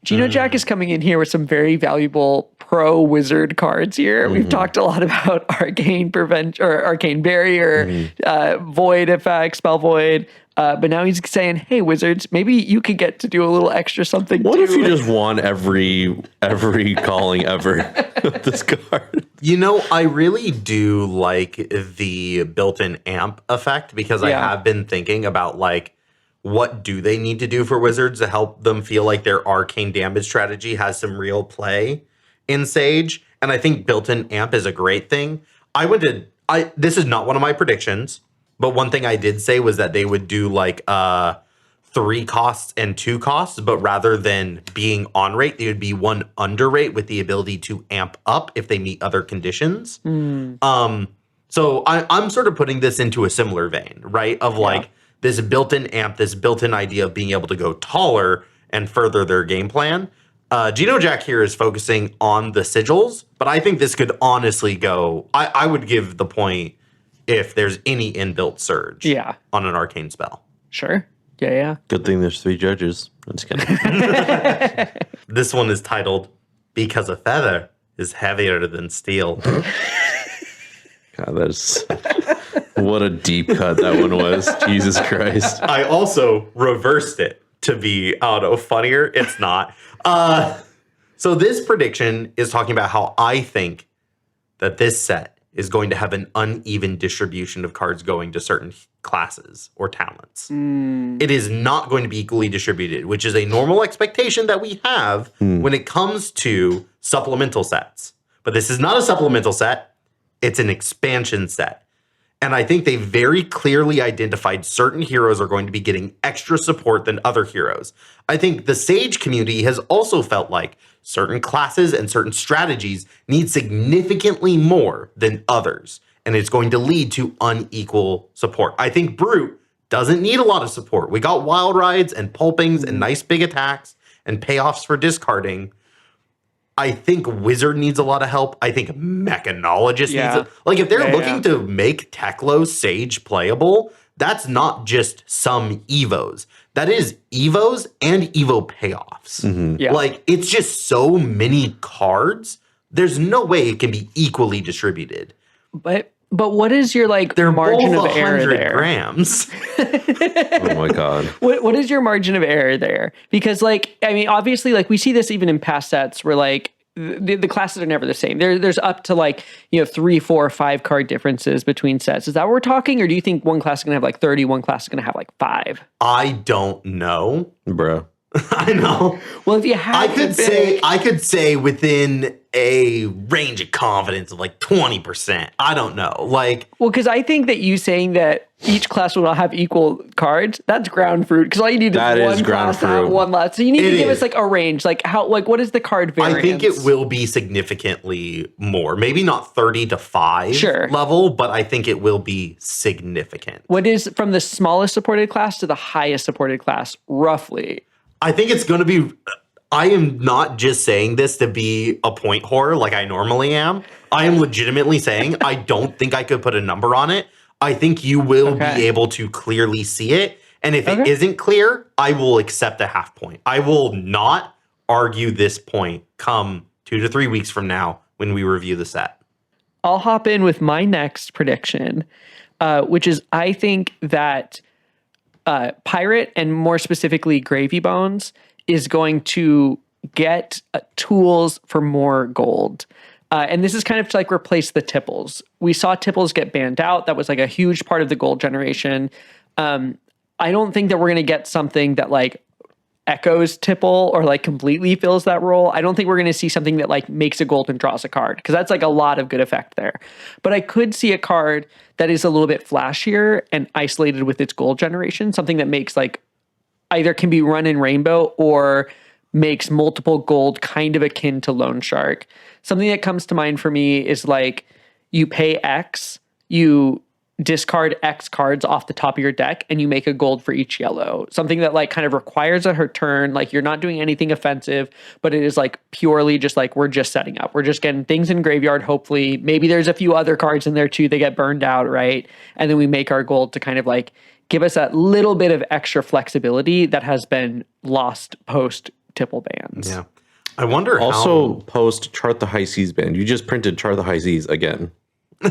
Gino Jack is coming in here with some very valuable pro wizard cards here. We've talked a lot about arcane barrier, void effect, spell void. But now he's saying, hey, wizards, maybe you could get to do a little extra something. What if you just won every calling ever with this card? You know, I really do like the built-in amp effect because I have been thinking about like, what do they need to do for wizards to help them feel like their arcane damage strategy has some real play in Sage? And I think built-in amp is a great thing. This is not one of my predictions, but one thing I did say was that they would do like 3 costs and 2 costs, but rather than being on rate, they would be 1 under rate with the ability to amp up if they meet other conditions. So I'm sort of putting this into a similar vein, right? Of like, this built-in amp, this built-in idea of being able to go taller and further their game plan. Gino Jack here is focusing on the sigils, but I think this could honestly go... I would give the point if there's any inbuilt surge on an arcane spell. Sure. Yeah. Good thing there's 3 judges. I'm just kidding. This one is titled, Because a Feather is Heavier Than Steel. God, that's... What a deep cut that one was. Jesus Christ. I also reversed it to be, I don't know, funnier. It's not. So this prediction is talking about how I think that this set is going to have an uneven distribution of cards going to certain classes or talents. It is not going to be equally distributed, which is a normal expectation that we have when it comes to supplemental sets. But this is not a supplemental set. It's an expansion set. And I think they very clearly identified certain heroes are going to be getting extra support than other heroes. I think the Sage community has also felt like certain classes and certain strategies need significantly more than others. And it's going to lead to unequal support. I think Brute doesn't need a lot of support. We got Wild Rides and Pulpings and nice big attacks and payoffs for discarding. I think Wizard needs a lot of help. I think Mechanologist needs like if they're looking to make Teklo Sage playable, that's not just some Evos. That is Evos and Evo payoffs. Like it's just so many cards. There's no way it can be equally distributed. But what is your like They're margin both of error 100 there? grams. Oh my God. What is your margin of error there? Because like, I mean, obviously like we see this even in past sets where like the classes are never the same. There's up to like, 3, 4, 5 card differences between sets. Is that what we're talking? Or do you think one class is going to have like 30, one class is going to have like 5? I don't know. Bro. I know. Well, if you had I could say within a range of confidence of like 20%. I don't know. Like, well, because I think that you saying that each class will not have equal cards, that's ground fruit. Because all you need is one class to have one lot. So you need to give us like a range. Like how, like what is the card variance? I think it will be significantly more. Maybe not 30 to 5 level, but I think it will be significant. What is from the smallest supported class to the highest supported class, roughly? I think it's going to be... I am not just saying this to be a point whore like I normally am. I am legitimately saying I don't think I could put a number on it. I think you will be able to clearly see it. And if it isn't clear, I will accept a half point. I will not argue this point come 2 to 3 weeks from now when we review the set. I'll hop in with my next prediction, which is I think that Pirate, and more specifically Gravy Bones, is going to get tools for more gold. And this is kind of to like replace the Tipples. We saw Tipples get banned out. That was like a huge part of the gold generation. I don't think that we're going to get something that like echoes Tipple or like completely fills that role. I don't think we're going to see something that like makes a gold and draws a card, because that's like a lot of good effect there. But I could see a card that is a little bit flashier and isolated with its gold generation, something that makes like either can be run in Rainbow or makes multiple gold kind of akin to Loan Shark. Something that comes to mind for me is like you pay X, you discard X cards off the top of your deck and you make a gold for each yellow. Something that like kind of requires a turn. Like you're not doing anything offensive, but it is like purely just like we're just setting up. We're just getting things in graveyard. Hopefully, maybe there's a few other cards in there too. They get burned out, right? And then we make our gold to kind of like give us that little bit of extra flexibility that has been lost post Tipple bans. Yeah. I wonder also post Chart the High Seas ban. You just printed Chart the High Seas again. A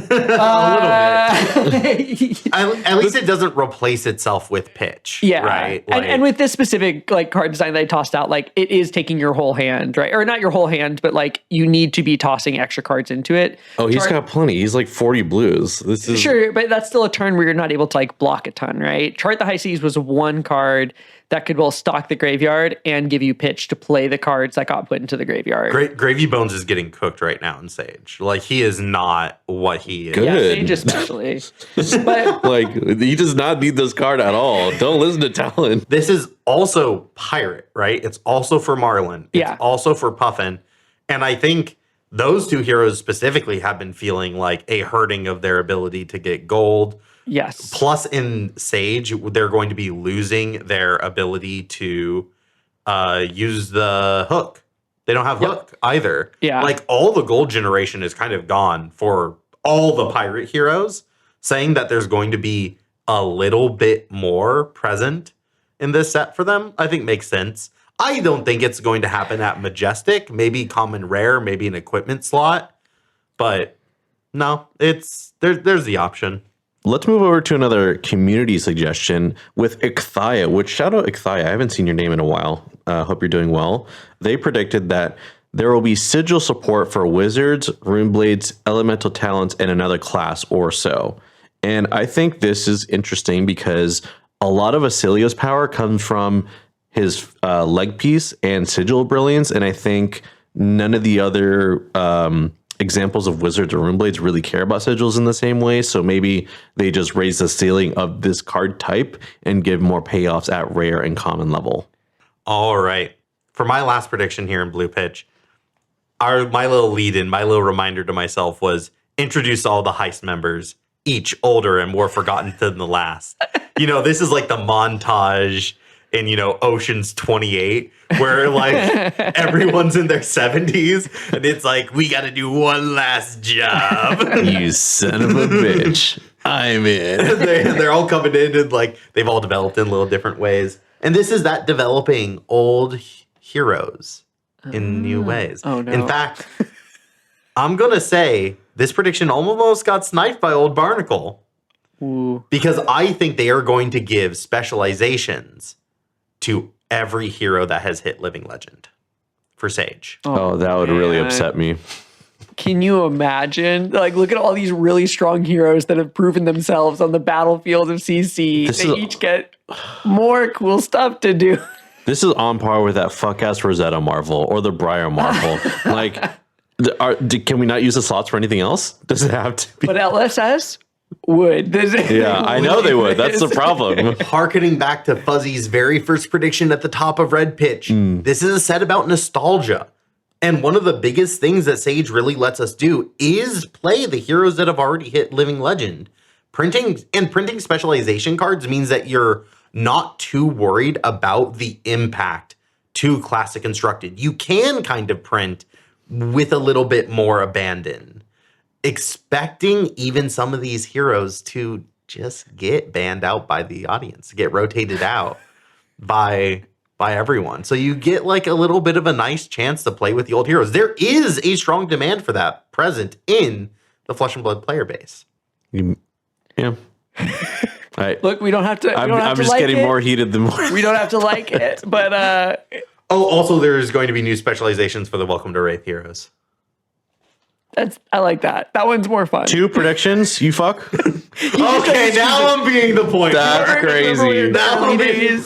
little bit. At least it doesn't replace itself with pitch. Yeah. Right. Like, and with this specific like card design that I tossed out, like it is taking your whole hand, right? Or not your whole hand, but like you need to be tossing extra cards into it. Oh, he's got plenty. He's like 40 blues. This is sure, but that's still a turn where you're not able to like block a ton, right? Chart the High Seas was one card that could both stock the graveyard and give you pitch to play the cards that got put into the graveyard. Gravy Bones is getting cooked right now in Sage. Like he is not what he is. Good. Yeah, Sage especially. But like he does not need this card at all. Don't listen to Talon. This is also Pirate, right? It's also for Marlin. It's also for Puffin. And I think those two heroes specifically have been feeling like a hurting of their ability to get gold. Yes. Plus, in Sage, they're going to be losing their ability to use the hook. They don't have hook either. Yeah. Like, all the gold generation is kind of gone for all the pirate heroes. Saying that there's going to be a little bit more present in this set for them, I think makes sense. I don't think it's going to happen at Majestic. Maybe common rare, maybe an equipment slot. But no, there's the option. Let's move over to another community suggestion with Ixthaya, which shout out Ixthaya. I haven't seen your name in a while. Hope you're doing well. They predicted that there will be sigil support for wizards, runeblades, elemental talents, and another class or so. And I think this is interesting because a lot of Asilio's power comes from his leg piece and sigil brilliance. And I think none of the other examples of wizards or runeblades really care about sigils in the same way. So maybe they just raise the ceiling of this card type and give more payoffs at rare and common level. All right. For my last prediction here in Blue Pitch, my little lead-in, my little reminder to myself was introduce all the heist members, each older and more forgotten than the last. You know, this is like the montage in, you know, Ocean's 28, where like everyone's in their 70s and it's like, we got to do one last job. You son of a bitch. I'm in. They're all coming in and like they've all developed in little different ways. And this is that developing old heroes in new ways. Oh, no. In fact, I'm going to say this prediction almost got sniped by old Barnacle. Ooh. Because I think they are going to give specializations to every hero that has hit Living Legend for Sage. Oh, that would really upset me. Can you imagine? Like, look at all these really strong heroes that have proven themselves on the battlefield of CC. They each get more cool stuff to do. This is on par with that fuck-ass Rosetta Marvel or the Briar Marvel. Like, can we not use the slots for anything else? Does it have to be? But LSS would. Yeah, I know they would. That's the problem. Harkening back to Fuzzy's very first prediction at the top of Red Pitch, this is a set about nostalgia. And one of the biggest things that Sage really lets us do is play the heroes that have already hit Living Legend. Printing specialization cards means that you're not too worried about the impact to Classic Constructed. You can kind of print with a little bit more abandon, expecting even some of these heroes to just get banned out by the audience, get rotated out by everyone. So you get like a little bit of a nice chance to play with the old heroes. There is a strong demand for that present in the Flesh and Blood player base. Yeah. Right. Look, we don't have to. I'm just getting more heated than more. We don't have to like it, but also there's going to be new specializations for the Welcome to Rathe heroes. I like that. That one's more fun. 2 predictions, you fuck. Okay, now I'm being the point That's whore. crazy.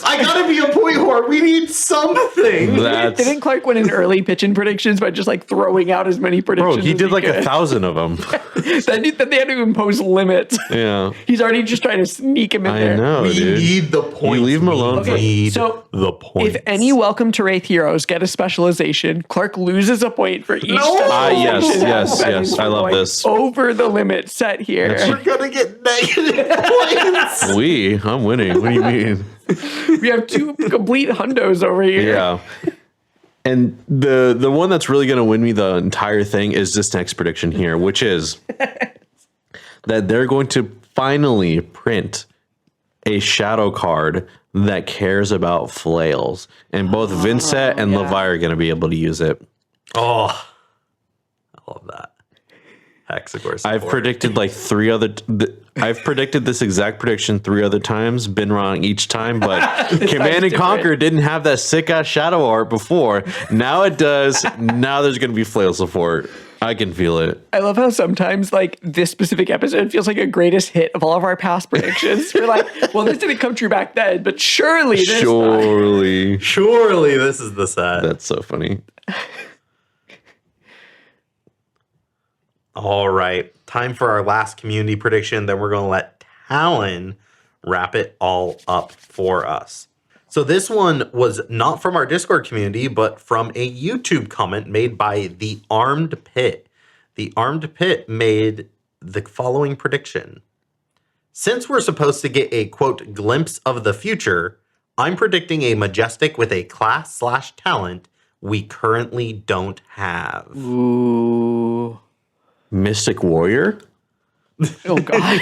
I gotta be a point whore. We need something. Didn't Clark win an early Pitchin Predictions by just like throwing out as many predictions? Bro, he did like 1,000 of them. Then they had to impose limits. Yeah. He's already just trying to sneak him in there. I know, We dude. need the points. You leave him alone. Okay, so the points. if any Welcome to Rathe heroes get a specialization, Clark loses a point for each. Yes. specialization I love going this. over the limit set here. We're gonna get negative points. I'm winning. What do you mean? We have two complete hundos over here. Yeah. And the one that's really going to win me the entire thing is this next prediction here, which is that they're going to finally print a shadow card that cares about flails. And both Vincent and Levi are going to be able to use it. Oh, I love that. Hexagore support. I've predicted like I've predicted this exact prediction 3 other times, been wrong each time, but Command and Conquer didn't have that sick ass shadow art before. Now it does. Now there's going to be flail support. I can feel it. I love how sometimes like this specific episode feels like a greatest hit of all of our past predictions. We're like, well, this didn't come true back then, but surely this time. Surely this is the set. That's so funny. All right. Time for our last community prediction. Then we're going to let Talon wrap it all up for us. So this one was not from our Discord community, but from a YouTube comment made by The Armed Pit. The Armed Pit made the following prediction. Since we're supposed to get a, quote, glimpse of the future, I'm predicting a Majestic with a class/talent we currently don't have. Ooh. Mystic Warrior? Oh, God.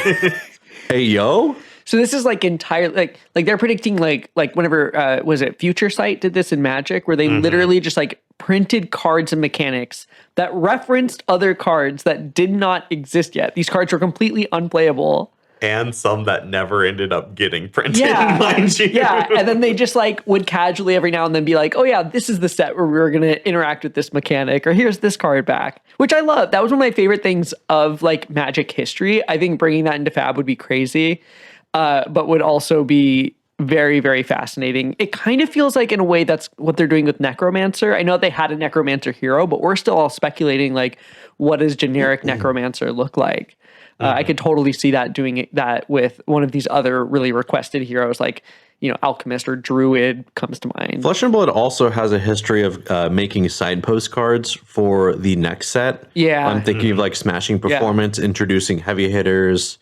Hey, yo? So this is like entirely like they're predicting like whenever was it Future Sight did this in Magic where they literally just like printed cards and mechanics that referenced other cards that did not exist yet. These cards were completely unplayable. And some that never ended up getting printed, mind you. Yeah, and then they just like would casually every now and then be like, oh yeah, this is the set where we're going to interact with this mechanic, or here's this card back, which I love. That was one of my favorite things of like Magic history. I think bringing that into FaB would be crazy, but would also be very, very fascinating. It kind of feels like in a way that's what they're doing with Necromancer. I know they had a Necromancer hero, but we're still all speculating like, what does generic Necromancer look like? I could totally see that doing that with one of these other really requested heroes, like, you know, Alchemist or Druid comes to mind. Flesh and Blood also has a history of making signpost cards for the next set. Yeah. I'm thinking of like Smashing Performance, introducing heavy hitters,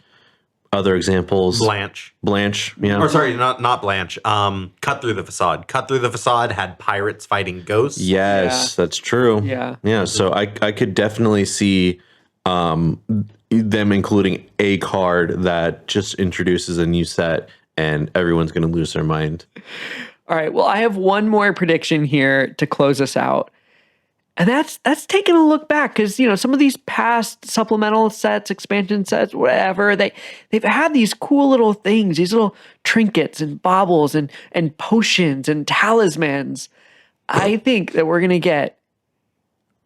other examples. Blanche, yeah. Or sorry, not Blanche. Cut Through the Facade. Cut Through the Facade had pirates fighting ghosts. Yes, that's true. Yeah. Yeah, so I could definitely see them including a card that just introduces a new set and everyone's going to lose their mind. All right. Well, I have one more prediction here to close us out. And that's taking a look back because, you know, some of these past supplemental sets, expansion sets, whatever, they've had these cool little things, these little trinkets and baubles and potions and talismans. I think that we're going to get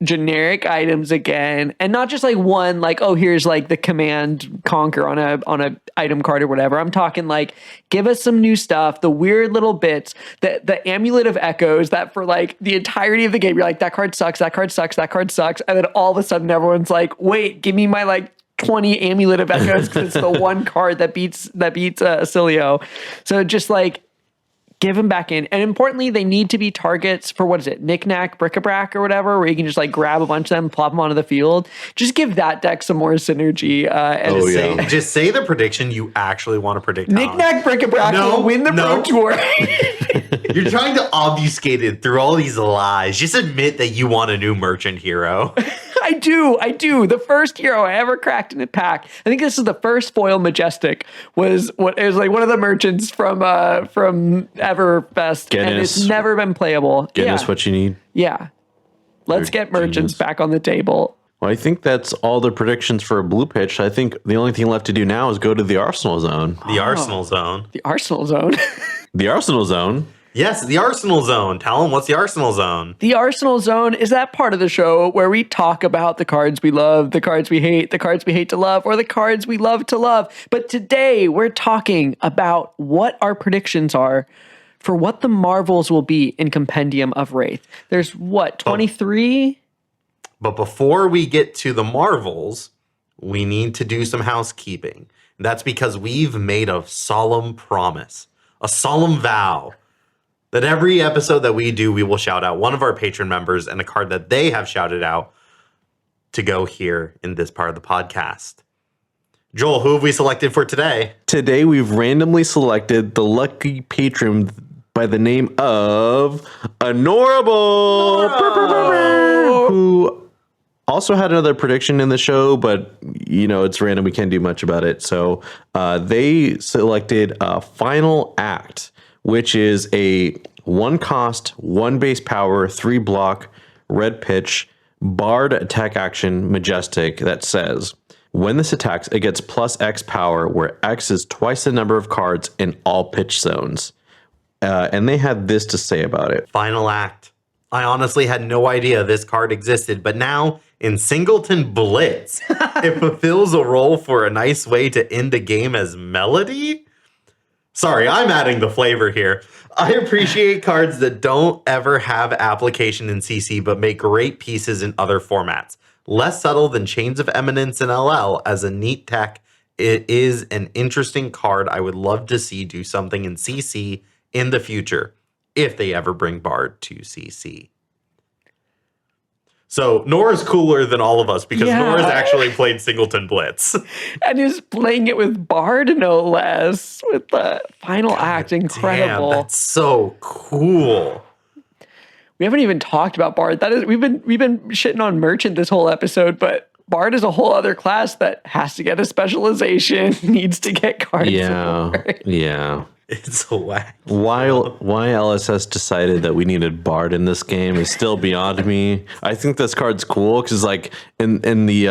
generic items again, and not just like one, like, oh, here's like the Command Conquer on a item card or whatever. I'm talking like, give us some new stuff, the weird little bits, the Amulet of Echoes that for like the entirety of the game, you're like, that card sucks, that card sucks, that card sucks. And then all of a sudden everyone's like, wait, give me my like 20 Amulet of Echoes because it's the one card that beats Acilio. So just like, give them back in. And importantly, they need to be targets for, what is it, Knick-Knack, Bric-a-Brac or whatever, where you can just like grab a bunch of them, plop them onto the field. Just give that deck some more synergy. And just say the prediction you actually want to predict. Knick-Knack, Bric-a-Brac will win the Pro Tour. You're trying to obfuscate it through all these lies. Just admit that you want a new merchant hero. I do. The first hero I ever cracked in a pack, I think this is the first foil Majestic, was like one of the merchants from Everfest, and it's never been playable. Goodness, what you need. Yeah. Let's get merchants back on the table. Well, I think that's all the predictions for a blue pitch. I think the only thing left to do now is go to the Arsenal Zone. The Arsenal Zone. The Arsenal Zone. The Arsenal Zone. Yes, the Arsenal Zone. Talon, what's the Arsenal Zone? The Arsenal Zone is that part of the show where we talk about the cards we love, the cards we hate to love, or the cards we love to love. But today we're talking about what our predictions are for what the Marvels will be in Compendium of Rathe. There's what, 23? But before we get to the Marvels, we need to do some housekeeping. That's because we've made a solemn promise, a solemn vow, that every episode that we do, we will shout out one of our patron members and a card that they have shouted out to go here in this part of the podcast. Joel, who have we selected for today? Today, we've randomly selected the lucky patron by the name of Honorable, who also had another prediction in the show, but it's random. We can't do much about it. So they selected Final Act, which is a 1 cost, 1 base power, 3 block, red pitch, Bard attack action, Majestic, that says, when this attacks, it gets plus X power, where X is twice the number of cards in all pitch zones. And they had this to say about it. Final Act. I honestly had no idea this card existed, but now in Singleton Blitz, it fulfills a role for a nice way to end a game as Melody? Sorry, I'm adding the flavor here. I appreciate cards that don't ever have application in CC, but make great pieces in other formats. Less subtle than Chains of Eminence and LL as a neat tech. It is an interesting card I would love to see do something in CC in the future, if they ever bring Bard to CC. So Nora's cooler than all of us because Nora's actually played Singleton Blitz. And is playing it with Bard, no less, with the Final Act. Incredible. Damn, that's so cool. We haven't even talked about Bard. We've been shitting on Merchant this whole episode, but Bard is a whole other class that has to get a specialization, needs to get card support. Yeah. It's a whack. Why LSS decided that we needed Bard in this game is still beyond me. I think this card's cool because, like, in the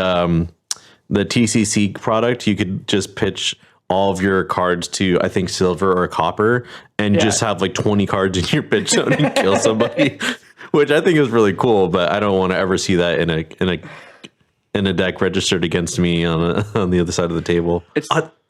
TCC product, you could just pitch all of your cards to, I think, silver or copper, and just have like 20 cards in your pitch zone and kill somebody, which I think is really cool. But I don't want to ever see that in a deck registered against me on the other side of the table.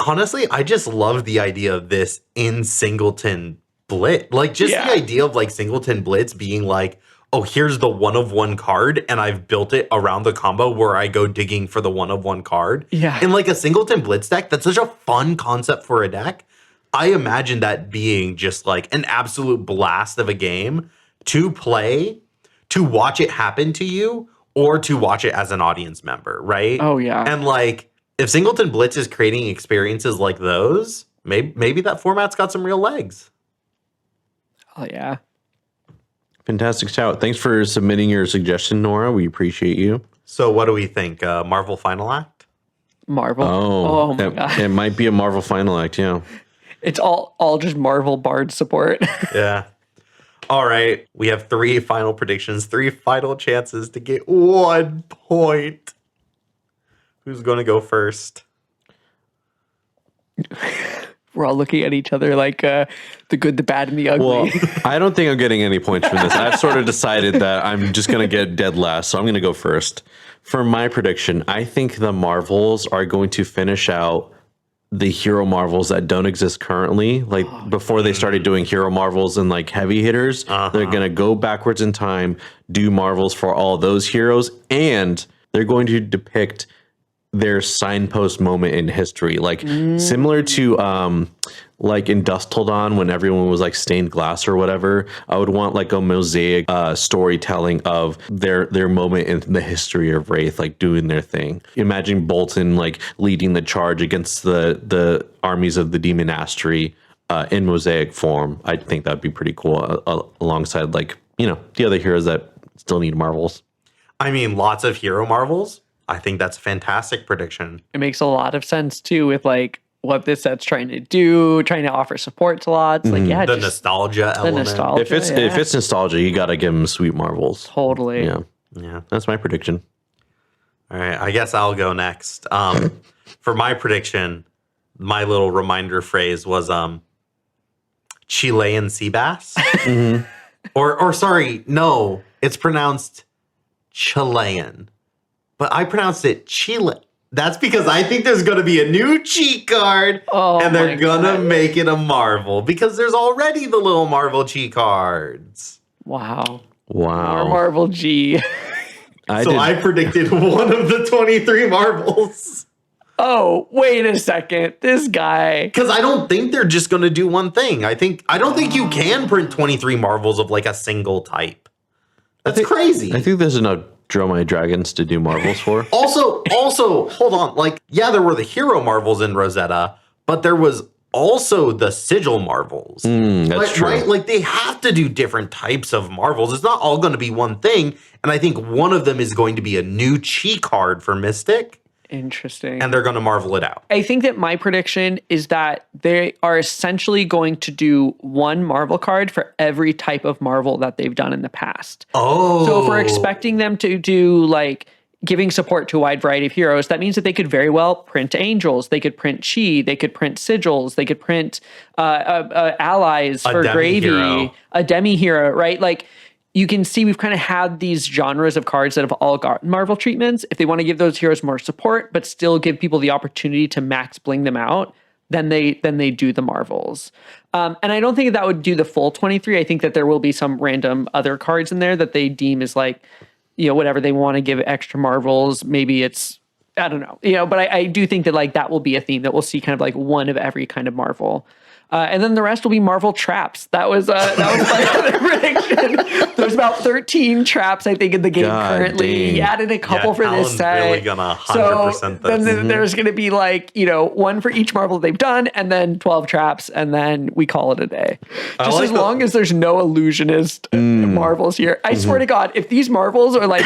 Honestly, I just love the idea of this in Singleton Blitz. Like, just the idea of like Singleton Blitz being like, oh, here's the 1/1 card, and I've built it around the combo where I go digging for the 1/1 card. Yeah. In like a Singleton Blitz deck, that's such a fun concept for a deck. I imagine that being just like an absolute blast of a game to play, to watch it happen to you, or to watch it as an audience member, right? Oh, yeah. And like, if Singleton Blitz is creating experiences like those, maybe that format's got some real legs. Oh, yeah. Fantastic shout. Thanks for submitting your suggestion, Nora. We appreciate you. So what do we think? Marvel Final Act? Marvel? Oh my God. It might be a Marvel Final Act, yeah. It's all just Marvel Bard support. Yeah. All right. We have 3 final predictions, 3 final chances to get 1 point. Who's going to go first? We're all looking at each other like the good, the bad, and the ugly. Well, I don't think I'm getting any points from this. I've sort of decided that I'm just going to get dead last, so I'm going to go first. For my prediction, I think the Marvels are going to finish out the hero Marvels that don't exist currently. Like, before they started doing hero Marvels and like heavy hitters, they're going to go backwards in time, do Marvels for all those heroes, and they're going to depict their signpost moment in history, like similar to like in Dusk Till Dawn when everyone was like stained glass or whatever. I would want like a mosaic storytelling of their moment in the history of Wraith, like doing their thing. Imagine Bolton like leading the charge against the armies of the Demon Astri in mosaic form. I think that'd be pretty cool alongside like, the other heroes that still need Marvels. I mean, lots of hero Marvels. I think that's a fantastic prediction. It makes a lot of sense too with like what this set's trying to do, trying to offer support to lots. Like, yeah, the nostalgia element. If it's nostalgia, you got to give them sweet Marvels. Totally. Yeah. That's my prediction. All right, I guess I'll go next. For my prediction, my little reminder phrase was Chilean sea bass. Or sorry, no, it's pronounced Chilean. But I pronounced it Chile. That's because I think there's going to be a new cheat card, and they're going to make it a Marvel because there's already the little Marvel cheat cards. Wow. Wow. Marvel G. I predicted one of the 23 Marvels. Oh, wait a second. This guy. Because I don't think they're just going to do one thing. I don't think you can print 23 Marvels of like a single type. That's crazy. I think there's enough draw my dragons to do marvels for. Also, hold on. Like, yeah, there were the hero marvels in Rosetta, but there was also the sigil marvels. That's true. Right? Like, they have to do different types of marvels. It's not all going to be one thing. And I think one of them is going to be a new chi card for Mystic. Interesting. And they're going to marvel it out. I think that my prediction is that they are essentially going to do one Marvel card for every type of Marvel that they've done in the past. Oh. So if we're expecting them to do like giving support to a wide variety of heroes, that means that they could very well print angels, they could print chi, they could print sigils, they could print allies for gravy, a demi hero, right? Like, you can see we've kind of had these genres of cards that have all gotten Marvel treatments. If they want to give those heroes more support, but still give people the opportunity to max bling them out, then they do the Marvels. And I don't think that would do the full 23. I think that there will be some random other cards in there that they deem as like, you know, whatever they want to give extra Marvels. Maybe it's, I don't know, you know, but I do think that like that will be a theme that we'll see kind of like one of every kind of Marvel. And then the rest will be Marvel traps. That was my other prediction. There's about 13 traps, I think, in the game currently. Dang. He added a couple for Talon's this set. really gonna 100% so this. then there's going to be like, you know, one for each Marvel they've done, and then 12 traps, and then we call it a day. Just as long as there's no illusionist Marvels here. I swear to God, if these Marvels are like,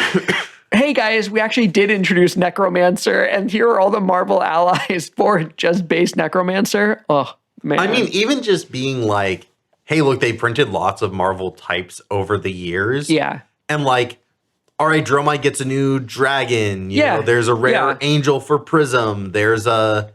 hey guys, we actually did introduce Necromancer, and here are all the Marvel allies for just base Necromancer. Oh, man. I mean, even just being like, hey, look, they printed lots of Marvel types over the years. Yeah. And like, all right, Dromite gets a new dragon. You know, there's a rare angel for Prism. There's a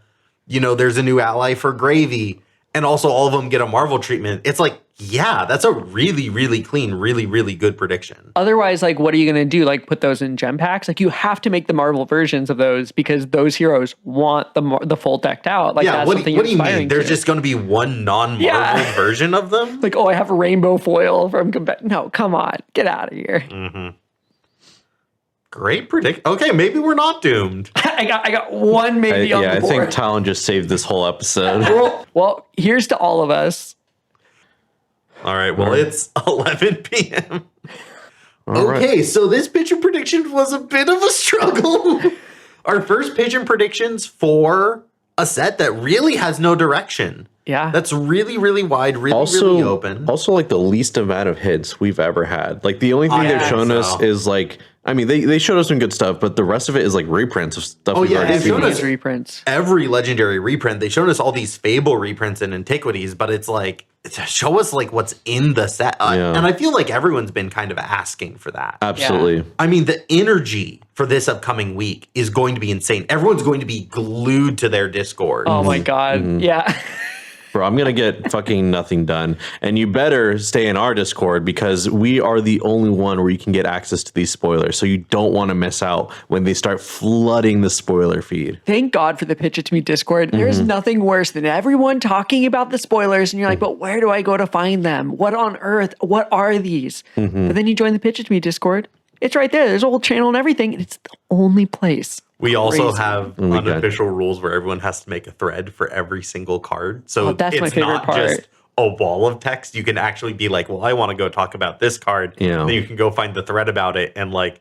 new ally for Gravy. And also all of them get a Marvel treatment. It's like, yeah, that's a really, really clean, really, really good prediction. Otherwise, like, what are you going to do? Like, put those in gem packs? Like, you have to make the Marvel versions of those because those heroes want the full decked out. Like, that's what do you mean? There's to. just going to be one non-Marvel version of them? Like, oh, I have a rainbow foil from No, come on. Get out of here. Mm-hmm. Great prediction. Okay, maybe we're not doomed. I got one maybe on the board. I think Talon just saved this whole episode. Well, here's to all of us. All right, well, it's 11 p.m. Okay, right. So this Pitchin Predictions was a bit of a struggle. Our first Pitchin Predictions for a set that really has no direction. Yeah. That's really, really wide, really open. Also, like, the least amount of hits we've ever had. Like, the only thing they've shown us is, like, I mean, they showed us some good stuff, but the rest of it is, like, reprints of stuff we've already they've seen. shown us reprints. Every legendary reprint. They showed us all these Fable reprints and Antiquities, but it's like, show us, like, what's in the set. And I feel like everyone's been kind of asking for that. Absolutely. Yeah. I mean, the energy for this upcoming week is going to be insane. Everyone's going to be glued to their Discord. Oh, my God. Yeah. Bro, I'm going to get fucking nothing done. And you better stay in our Discord because we are the only one where you can get access to these spoilers. So you don't want to miss out when they start flooding the spoiler feed. Thank God for the Pitch It To Me Discord. There's nothing worse than everyone talking about the spoilers and you're like, but where do I go to find them? What on earth? What are these? But then you join the Pitch It To Me Discord. It's right there. There's a whole channel and everything. And it's the only place. We also have unofficial rules where everyone has to make a thread for every single card. So that's my it's favorite not part. just a wall of text. You can actually be like, well, I want to go talk about this card. Yeah. And then you can go find the thread about it and like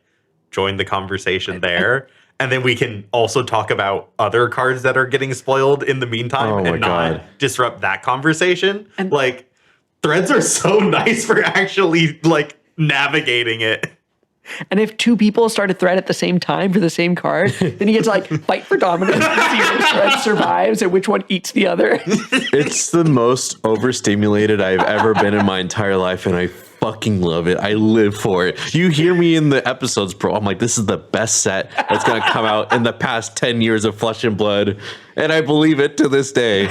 join the conversation there. And then we can also talk about other cards that are getting spoiled in the meantime and not disrupt that conversation. And like threads are so nice for actually like navigating it. And if two people start a thread at the same time for the same card, then you get to like fight for dominance and see which thread survives and which one eats the other. It's the most overstimulated I've ever been in my entire life, and I fucking love it. I live for it. You hear me in the episodes, bro. I'm like, this is the best set that's going to come out in the past 10 years of Flesh and Blood. And I believe it to this day.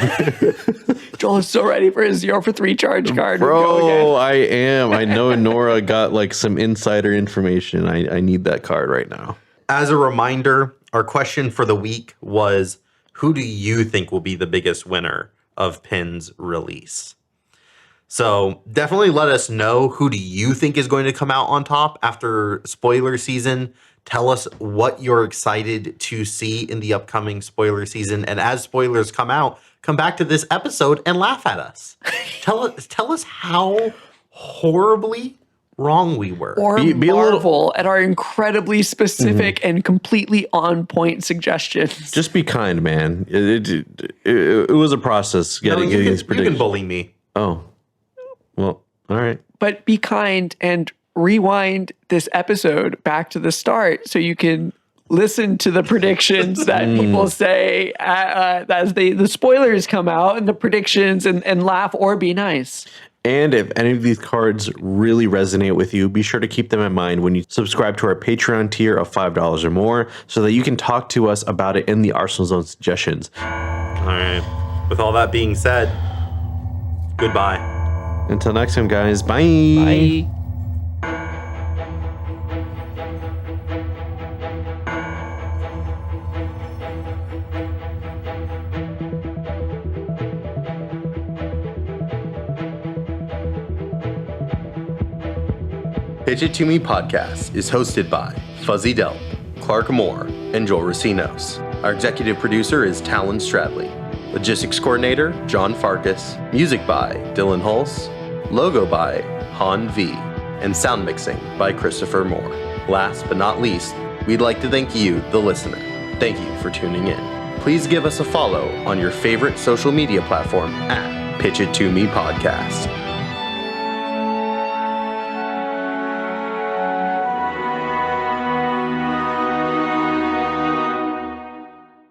Joel is so ready for his 0 for 3 charge card. Bro, I am. I know Nora got like some insider information. I need that card right now. As a reminder, our question for the week was, who do you think will be the biggest winner of Pin's release? So definitely let us know, who do you think is going to come out on top after spoiler season. Tell us what you're excited to see in the upcoming spoiler season. And as spoilers come out, come back to this episode and laugh at us. Tell us how horribly wrong we were. Or marvel at our incredibly specific and completely on point suggestions. Just be kind, man. It was a process getting these predictions. You can bully me. Oh, well, all right. But be kind and rewind this episode back to the start so you can listen to the predictions that people say as the spoilers come out and the predictions and laugh or be nice. And if any of these cards really resonate with you, be sure to keep them in mind when you subscribe to our Patreon tier of $5 or more so that you can talk to us about it in the Arsenal Zone suggestions. All right. With all that being said, goodbye. Until next time, guys. Bye. Bye. Pitch It To Me podcast is hosted by Fuzzy Delp, Clark Moore, and Joel Recinos. Our executive producer is Talon Stradley. Logistics coordinator, John Farkas. Music by Dillon Hulse. Logo by Han V. And sound mixing by Christopher Moore. Last but not least, we'd like to thank you, the listener. Thank you for tuning in. Please give us a follow on your favorite social media platform at Pitch It To Me Podcast.